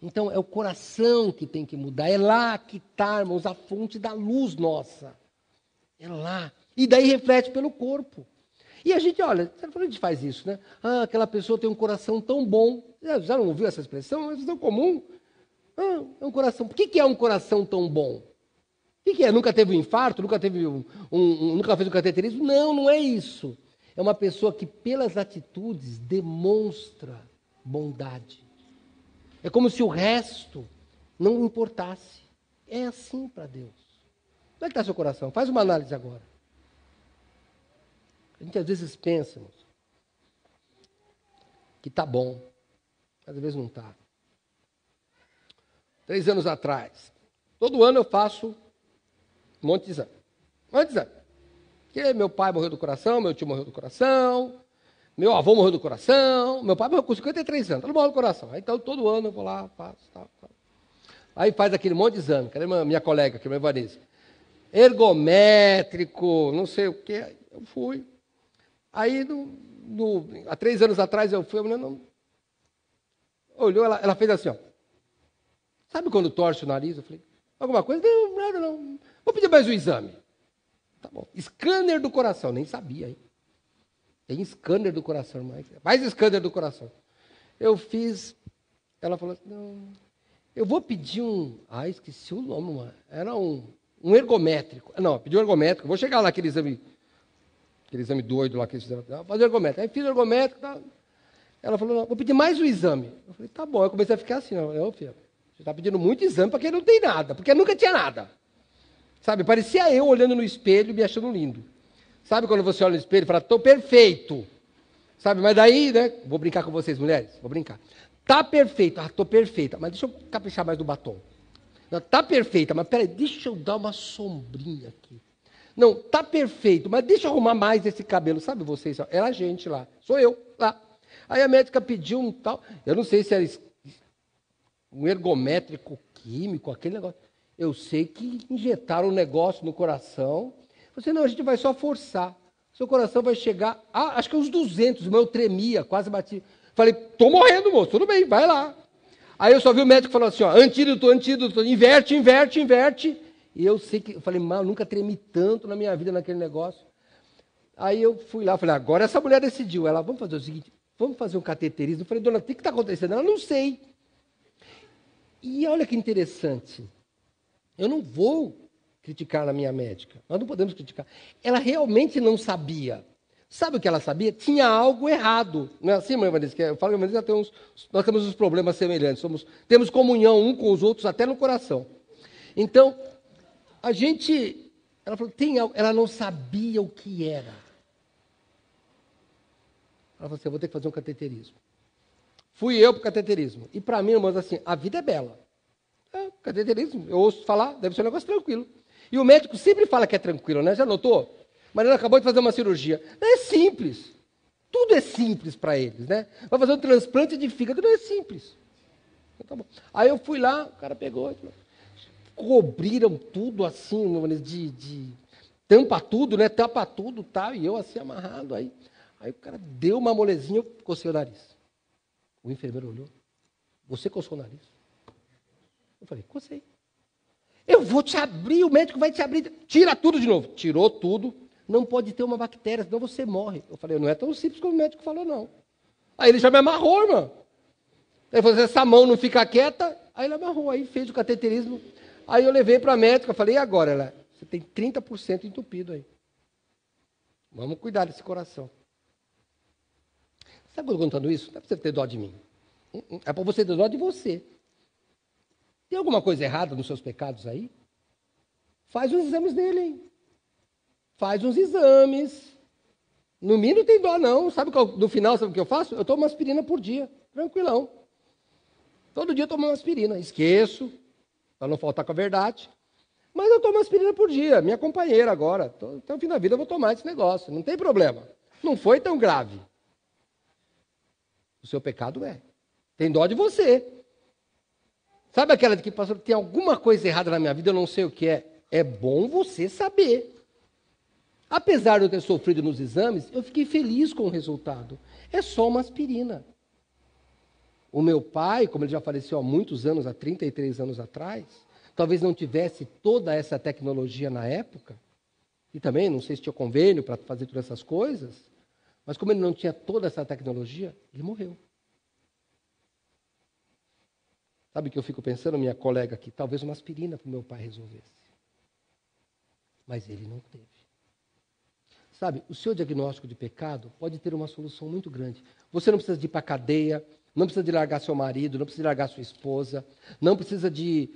Então, é o coração que tem que mudar. É lá que está, irmãos, a fonte da luz nossa. É lá. E daí reflete pelo corpo. E a gente, olha, a gente faz isso, né? Aquela pessoa tem um coração tão bom. Já não ouviu essa expressão? É tão comum. É um coração. O que é um coração tão bom? O que é? Nunca teve um infarto? Nunca teve nunca fez um cateterismo? Não, não é isso. É uma pessoa que, pelas atitudes, demonstra bondade. É como se o resto não importasse. É assim para Deus. Como é que está seu coração? Faz uma análise agora. A gente às vezes pensa que está bom, mas às vezes não está. 3 anos atrás. Todo ano eu faço um monte de exame. Um monte de exame. Porque meu pai morreu do coração, meu tio morreu do coração, meu avô morreu do coração, meu pai morreu com 53 anos, todo morreu do coração. Então, todo ano eu vou lá, faço, tal. Aí faz aquele monte de exame. Cadê minha colega aqui, minha Vanessa? Ergométrico, não sei o quê. Eu fui. Aí, há 3 anos atrás, eu fui, a mulher não... Olhou, ela fez assim, ó. Sabe quando torce o nariz? Eu falei, alguma coisa? Não, nada não. Vou pedir mais um exame. Tá bom. Scanner do coração, nem sabia, hein? Tem scanner do coração, mais scanner do coração. Eu fiz, ela falou assim, não, eu vou pedir esqueci o nome, mano. Era um ergométrico. Não, pedi um ergométrico, vou chegar lá, aquele exame doido lá que eles fizeram, fazer ergométrico. Aí fiz ergométrico, tá. Ela falou, não, vou pedir mais um exame. Eu falei, tá bom. Eu comecei a ficar assim, filho, você está pedindo muito exame para quem não tem nada, porque nunca tinha nada. Sabe, parecia eu olhando no espelho e me achando lindo. Sabe quando você olha no espelho e fala, estou perfeito. Sabe, mas daí, né, vou brincar com vocês, mulheres, vou brincar. Tá perfeito, estou perfeita, mas deixa eu caprichar mais no batom. Não, tá perfeita, mas peraí, deixa eu dar uma sombrinha aqui. Não, tá perfeito, mas deixa eu arrumar mais esse cabelo. Sabe vocês, era a gente lá, sou eu lá. Aí a médica pediu um tal, eu não sei se era um ergométrico químico, aquele negócio. Eu sei que injetaram um negócio no coração. Você não, a gente vai só forçar. Seu coração vai chegar, acho que uns 200, o meu tremia, quase bati. Falei, tô morrendo, moço, tudo bem, vai lá. Aí eu só vi o médico falando assim, ó, antídoto, inverte. E eu sei que, eu falei, eu nunca tremi tanto na minha vida naquele negócio. Aí eu fui lá, falei, agora essa mulher decidiu. Ela, vamos fazer o seguinte, vamos fazer um cateterismo. Eu falei, dona, o que está acontecendo? Ela, não sei. E olha que interessante. Eu não vou criticar a minha médica. Nós não podemos criticar. Ela realmente não sabia. Sabe o que ela sabia? Tinha algo errado. Não é assim, mãe Vanessa? Eu falo que nós temos uns problemas semelhantes. Temos comunhão um com os outros até no coração. Então, ela falou, tem algo. Ela não sabia o que era. Ela falou assim, eu vou ter que fazer um cateterismo. Fui eu para o cateterismo. E para mim, irmãos, assim, a vida é bela. Cateterismo, eu ouço falar, deve ser um negócio tranquilo. E o médico sempre fala que é tranquilo, né? Já notou? Mas ele acabou de fazer uma cirurgia. É simples. Tudo é simples para eles, né? Vai fazer um transplante de fígado, não é simples. Então, tá bom. Aí eu fui lá, o cara pegou, cobriram tudo assim, de tampa tudo, né? Tapa tudo, tal, e eu assim amarrado aí. Aí o cara deu uma molezinha, eu cocei o nariz. O enfermeiro olhou. Você coçou o nariz? Eu falei, cocei. Eu vou te abrir, o médico vai te abrir. Tira tudo de novo. Tirou tudo. Não pode ter uma bactéria, senão você morre. Eu falei, não é tão simples como o médico falou, não. Aí ele já me amarrou, irmão. Ele falou, essa mão não fica quieta. Aí ele amarrou, aí fez o cateterismo. Aí eu levei para a médica, falei, e agora? Ela, você tem 30% entupido aí. Vamos cuidar desse coração. Sabe quando eu estou contando isso? Não é para você ter dó de mim. É para você ter dó de você. Tem alguma coisa errada nos seus pecados aí? Faz uns exames nele, hein? Faz uns exames. No mim não tem dó, não. No final, sabe o que eu faço? Eu tomo uma aspirina por dia. Tranquilão. Todo dia eu tomo uma aspirina. Esqueço, para não faltar com a verdade. Mas eu tomo uma aspirina por dia. Minha companheira agora. Até o fim da vida eu vou tomar esse negócio. Não tem problema. Não foi tão grave. O seu pecado é. Tem dó de você. Sabe aquela de que, pastor, tem alguma coisa errada na minha vida, eu não sei o que é. É bom você saber. Apesar de eu ter sofrido nos exames, eu fiquei feliz com o resultado. É só uma aspirina. O meu pai, como ele já faleceu há muitos anos, há 33 anos atrás, talvez não tivesse toda essa tecnologia na época, e também não sei se tinha convênio para fazer todas essas coisas, mas como ele não tinha toda essa tecnologia, ele morreu. Sabe o que eu fico pensando, minha colega aqui? Talvez uma aspirina para o meu pai resolvesse. Mas ele não teve. Sabe, o seu diagnóstico de pecado pode ter uma solução muito grande. Você não precisa de ir para a cadeia, não precisa de largar seu marido, não precisa de largar sua esposa, não precisa de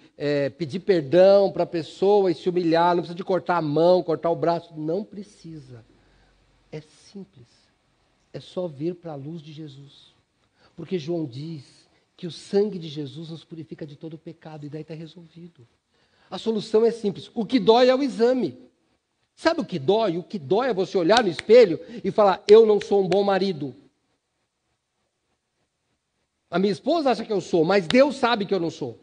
pedir perdão para a pessoa e se humilhar, não precisa de cortar a mão, cortar o braço. Não precisa. É simples. É só vir para a luz de Jesus. Porque João diz que o sangue de Jesus nos purifica de todo o pecado, e daí está resolvido. A solução é simples. O que dói é o exame. Sabe o que dói? O que dói é você olhar no espelho e falar, eu não sou um bom marido. A minha esposa acha que eu sou, mas Deus sabe que eu não sou.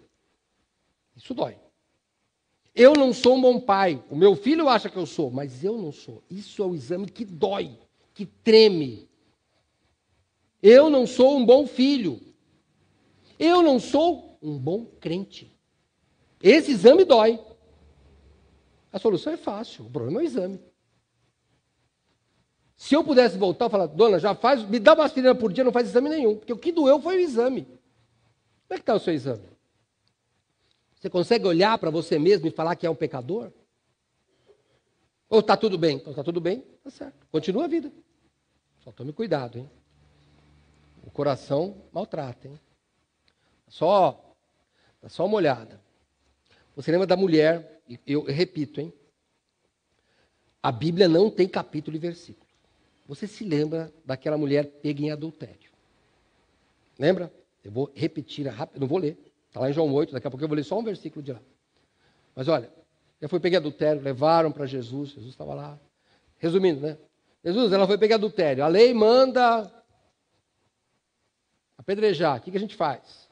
Isso dói. Eu não sou um bom pai. O meu filho acha que eu sou, mas eu não sou. Isso é o exame que dói, que treme. Eu não sou um bom filho. Eu não sou um bom crente. Esse exame dói. A solução é fácil, o problema é o exame. Se eu pudesse voltar e falar, dona, já faz, me dá uma aspirina por dia, não faz exame nenhum, porque o que doeu foi o exame. Como é que está o seu exame? Você consegue olhar para você mesmo e falar que é um pecador? Ou está tudo bem? Então está tudo bem, está certo. Continua a vida. Só tome cuidado, hein? O coração maltrata, hein? Dá só uma olhada. Você lembra da mulher, eu repito, hein? A Bíblia não tem capítulo e versículo. Você se lembra daquela mulher pega em adultério? Lembra? Eu vou repetir rápido, não vou ler. Está lá em João 8, daqui a pouco eu vou ler só um versículo de lá. Mas olha, ela foi pegar adultério, levaram para Jesus, Jesus estava lá. Resumindo, né? Jesus, ela foi pegar adultério. A lei manda apedrejar. O que a gente faz?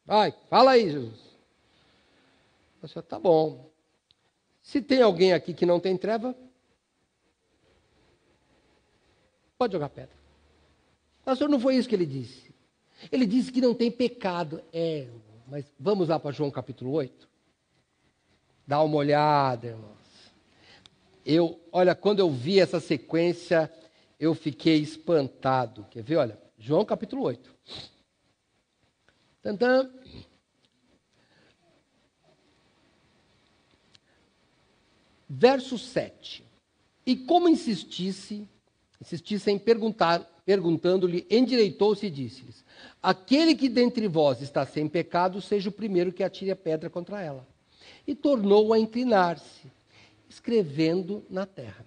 Vai, fala aí, Jesus. Eu disse, tá bom. Se tem alguém aqui que não tem treva, pode jogar pedra. Pastor, não foi isso que ele disse. Ele disse que não tem pecado. Mas vamos lá para João capítulo 8? Dá uma olhada, irmãos. Olha, quando eu vi essa sequência, eu fiquei espantado. Quer ver? Olha, João capítulo 8. Tantã. Verso 7. E como insistissem perguntando-lhe, endireitou-se e disse-lhes, aquele que dentre vós está sem pecado, seja o primeiro que atire a pedra contra ela. E tornou a inclinar-se, escrevendo na terra.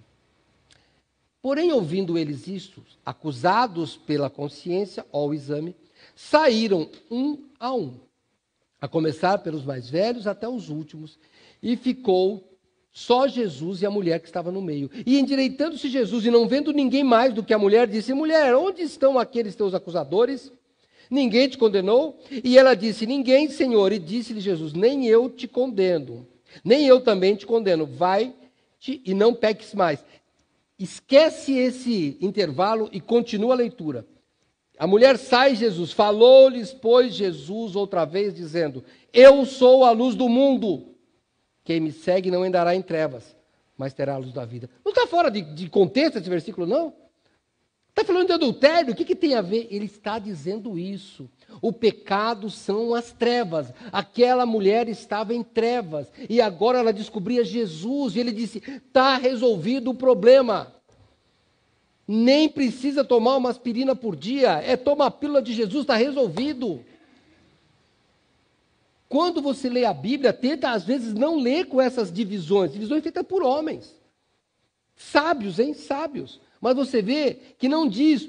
Porém, ouvindo eles isto, acusados pela consciência, ao exame, saíram um, a começar pelos mais velhos até os últimos, e ficou só Jesus e a mulher que estava no meio. E endireitando-se Jesus, e não vendo ninguém mais do que a mulher, disse, mulher, onde estão aqueles teus acusadores? Ninguém te condenou? E ela disse, ninguém, Senhor. E disse-lhe Jesus, nem eu te condeno, nem eu também te condeno. Vai-te e não peques mais. Esquece esse intervalo e continua a leitura. A mulher sai, Jesus, falou-lhes, pois, Jesus outra vez, dizendo, eu sou a luz do mundo. Quem me segue não andará em trevas, mas terá a luz da vida. Não está fora de contexto esse versículo, não? Está falando de adultério, o que tem a ver? Ele está dizendo isso. O pecado são as trevas. Aquela mulher estava em trevas, e agora ela descobria Jesus, e ele disse, está resolvido o problema. Nem precisa tomar uma aspirina por dia, toma a pílula de Jesus, está resolvido. Quando você lê a Bíblia, tenta às vezes não ler com essas divisões feitas por homens. Sábios, hein? Sábios. Mas você vê que não diz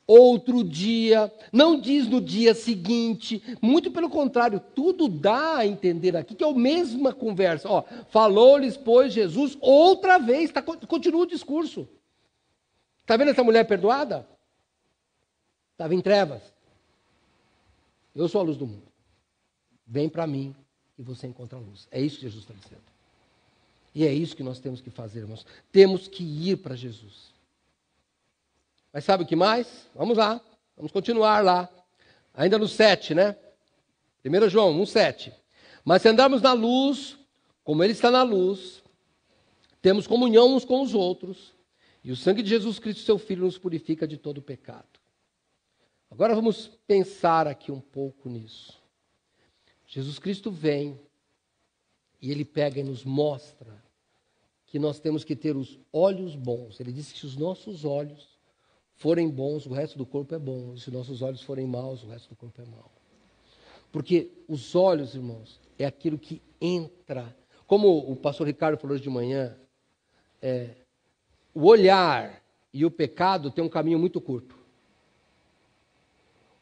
outro dia, não diz no dia seguinte, muito pelo contrário, tudo dá a entender aqui que é a mesma conversa. Falou-lhes, pois, Jesus, outra vez, continua o discurso. Está vendo essa mulher perdoada? Estava em trevas. Eu sou a luz do mundo. Vem para mim e você encontra a luz. É isso que Jesus está dizendo. E é isso que nós temos que fazer, irmãos. Temos que ir para Jesus. Mas sabe o que mais? Vamos lá. Vamos continuar lá. Ainda no 7, né? 1 João 1,7. Mas se andarmos na luz, como Ele está na luz, temos comunhão uns com os outros, e o sangue de Jesus Cristo, seu Filho, nos purifica de todo pecado. Agora vamos pensar aqui um pouco nisso. Jesus Cristo vem e Ele pega e nos mostra que nós temos que ter os olhos bons. Ele disse que se os nossos olhos forem bons, o resto do corpo é bom. E se os nossos olhos forem maus, o resto do corpo é mau. Porque os olhos, irmãos, é aquilo que entra. Como o pastor Ricardo falou hoje de manhã, o olhar e o pecado têm um caminho muito curto.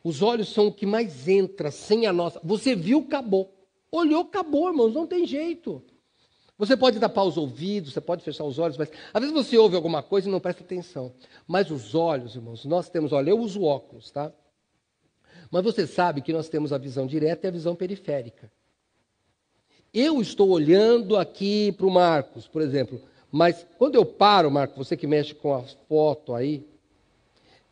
Os olhos são o que mais entra sem a nossa. Você viu, acabou. Olhou, acabou, irmãos, não tem jeito. Você pode tapar os ouvidos, você pode fechar os olhos, mas às vezes você ouve alguma coisa e não presta atenção. Mas os olhos, irmãos, nós temos, olha, eu uso óculos, tá? Mas você sabe que nós temos a visão direta e a visão periférica. Eu estou olhando aqui para o Marcos, por exemplo, mas quando eu paro, Marcos, você que mexe com a foto aí,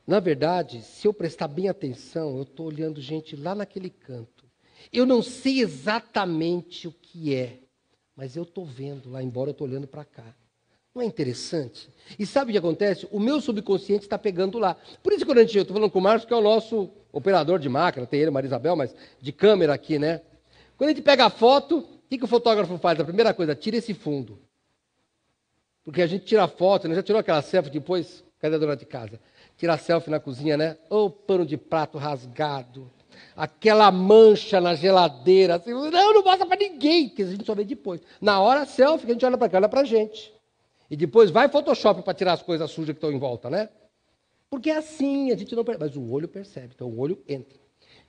na verdade, se eu prestar bem atenção, eu estou olhando gente lá naquele canto. Eu não sei exatamente o que é, mas eu estou vendo lá, embora eu estou olhando para cá. Não é interessante? E sabe o que acontece? O meu subconsciente está pegando lá. Por isso que eu estou falando com o Marcos, que é o nosso operador de máquina, tem ele, Maria Isabel, mas de câmera aqui, né? Quando a gente pega a foto, o que o fotógrafo faz? A primeira coisa, tira esse fundo. Porque a gente tira a foto, né? Já tirou aquela selfie depois? Cadê a dona de casa? Tira a selfie na cozinha, né? Ô, pano de prato rasgado. Aquela mancha na geladeira. Assim, não mostra pra ninguém, porque a gente só vê depois. Na hora, selfie, que a gente olha pra cá, olha pra gente. E depois vai Photoshop para tirar as coisas sujas que estão em volta, né? Porque é assim, a gente não percebe. Mas o olho percebe, então o olho entra.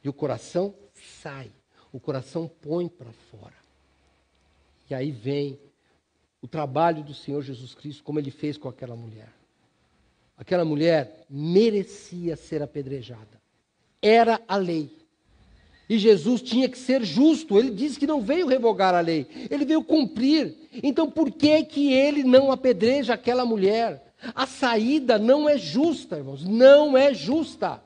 E o coração sai. O coração põe para fora. E aí vem o trabalho do Senhor Jesus Cristo, como ele fez com aquela mulher. Aquela mulher merecia ser apedrejada. Era a lei. E Jesus tinha que ser justo. Ele disse que não veio revogar a lei. Ele veio cumprir. Então por que que ele não apedreja aquela mulher? A saída não é justa, irmãos. Não é justa.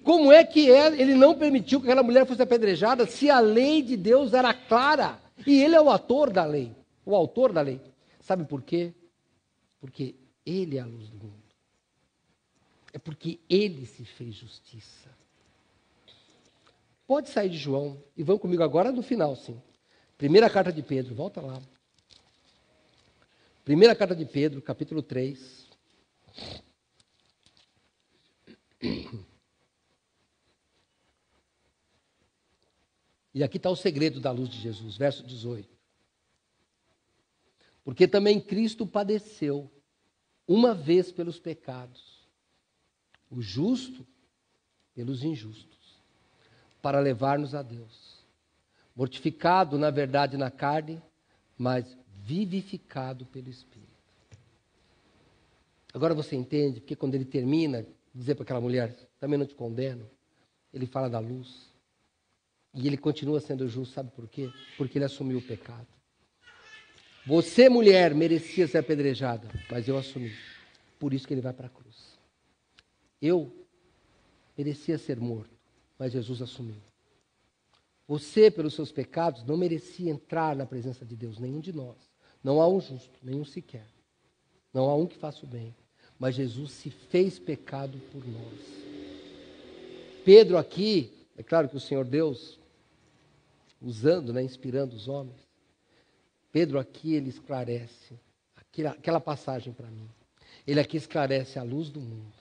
Como é que ele não permitiu que aquela mulher fosse apedrejada se a lei de Deus era clara? E ele é o autor da lei. O autor da lei. Sabe por quê? Porque ele é a luz do mundo. É porque ele se fez justiça. Pode sair de João e vão comigo agora no final, sim. Primeira carta de Pedro, volta lá. Primeira carta de Pedro, capítulo 3. E aqui está o segredo da luz de Jesus, verso 18. Porque também Cristo padeceu uma vez pelos pecados, o justo pelos injustos, para levar-nos a Deus. Mortificado, na verdade, na carne, mas vivificado pelo Espírito. Agora você entende, porque quando ele termina, dizer para aquela mulher, também não te condeno, ele fala da luz. E ele continua sendo justo, sabe por quê? Porque ele assumiu o pecado. Você, mulher, merecia ser apedrejada, mas eu assumi. Por isso que ele vai para a cruz. Eu merecia ser morto, mas Jesus assumiu. Você, pelos seus pecados, não merecia entrar na presença de Deus, nenhum de nós. Não há um justo, nenhum sequer. Não há um que faça o bem. Mas Jesus se fez pecado por nós. Pedro aqui, é claro que o Senhor Deus, usando, né, inspirando os homens, Pedro aqui, ele esclarece aquela passagem para mim. Ele aqui esclarece a luz do mundo.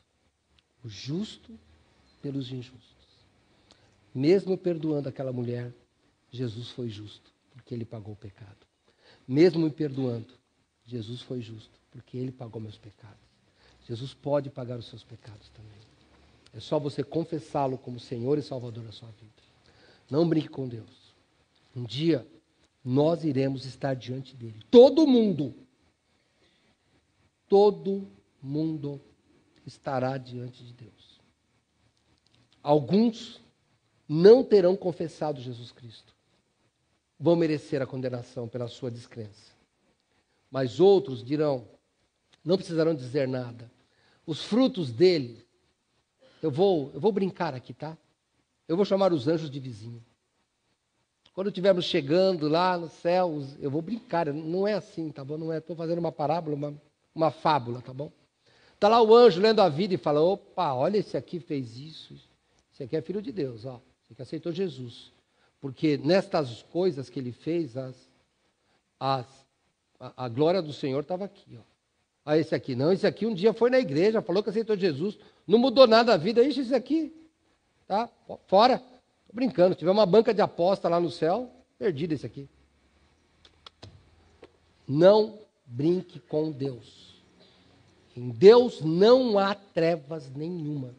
O justo pelos injustos. Mesmo perdoando aquela mulher, Jesus foi justo, porque ele pagou o pecado. Mesmo me perdoando, Jesus foi justo, porque ele pagou meus pecados. Jesus pode pagar os seus pecados também. É só você confessá-lo como Senhor e Salvador da sua vida. Não brinque com Deus. Um dia, nós iremos estar diante dele. Todo mundo estará diante de Deus. Alguns não terão confessado Jesus Cristo. Vão merecer a condenação pela sua descrença. Mas outros dirão, não precisarão dizer nada. Os frutos dele, eu vou brincar aqui, tá? Eu vou chamar os anjos de vizinho. Quando estivermos chegando lá no céu, eu vou brincar, não é assim, tá bom? Não é, estou fazendo uma parábola, uma fábula, tá bom? Está lá o anjo lendo a vida e fala, opa, olha, esse aqui fez isso, esse aqui é filho de Deus, ó. Que aceitou Jesus, porque nestas coisas que ele fez, a glória do Senhor estava aqui. Ó. Ah, esse aqui não, esse aqui um dia foi na igreja, falou que aceitou Jesus, não mudou nada a vida, esse aqui, tá? Fora, estou brincando, se tiver uma banca de aposta lá no céu, perdido esse aqui. Não brinque com Deus. Em Deus não há trevas nenhuma.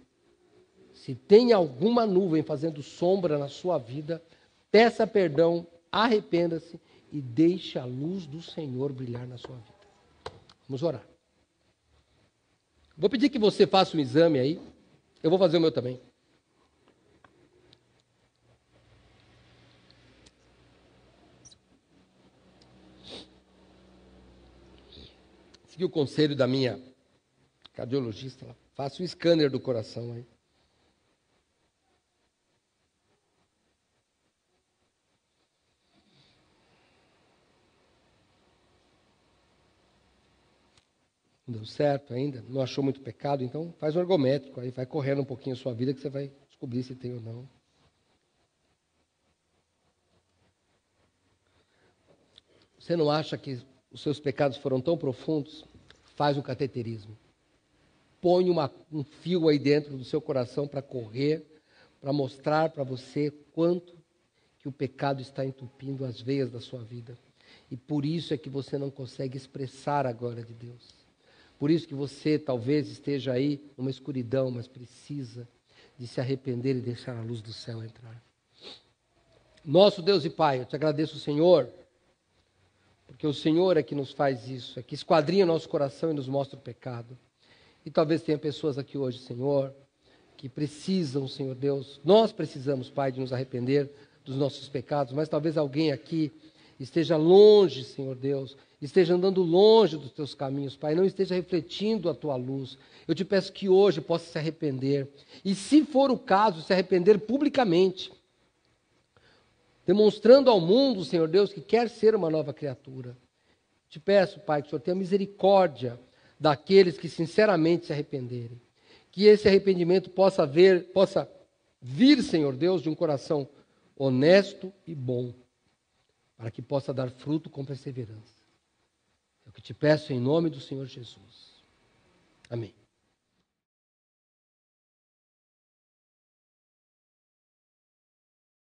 Se tem alguma nuvem fazendo sombra na sua vida, peça perdão, arrependa-se e deixe a luz do Senhor brilhar na sua vida. Vamos orar. Vou pedir que você faça um exame aí. Eu vou fazer o meu também. Segui o conselho da minha cardiologista. Faça o scanner do coração aí. Não deu certo ainda? Não achou muito pecado? Então faz um ergométrico aí, vai correndo um pouquinho a sua vida que você vai descobrir se tem ou não. Você não acha que os seus pecados foram tão profundos? Faz um cateterismo. Põe um fio aí dentro do seu coração para correr, para mostrar para você quanto que o pecado está entupindo as veias da sua vida. E por isso é que você não consegue expressar a glória de Deus. Por isso que você talvez esteja aí numa escuridão, mas precisa de se arrepender e deixar a luz do céu entrar. Nosso Deus e Pai, eu te agradeço, Senhor, porque o Senhor é que nos faz isso, é que esquadrinha o nosso coração e nos mostra o pecado. E talvez tenha pessoas aqui hoje, Senhor, que precisam, Senhor Deus, nós precisamos, Pai, de nos arrepender dos nossos pecados, mas talvez alguém aqui esteja longe, Senhor Deus, esteja andando longe dos teus caminhos, Pai, não esteja refletindo a tua luz. Eu te peço que hoje possa se arrepender. E se for o caso, se arrepender publicamente, demonstrando ao mundo, Senhor Deus, que quer ser uma nova criatura. Te peço, Pai, que o Senhor tenha misericórdia daqueles que sinceramente se arrependerem. Que esse arrependimento possa vir, Senhor Deus, de um coração honesto e bom, para que possa dar fruto com perseverança. É o que te peço em nome do Senhor Jesus. Amém.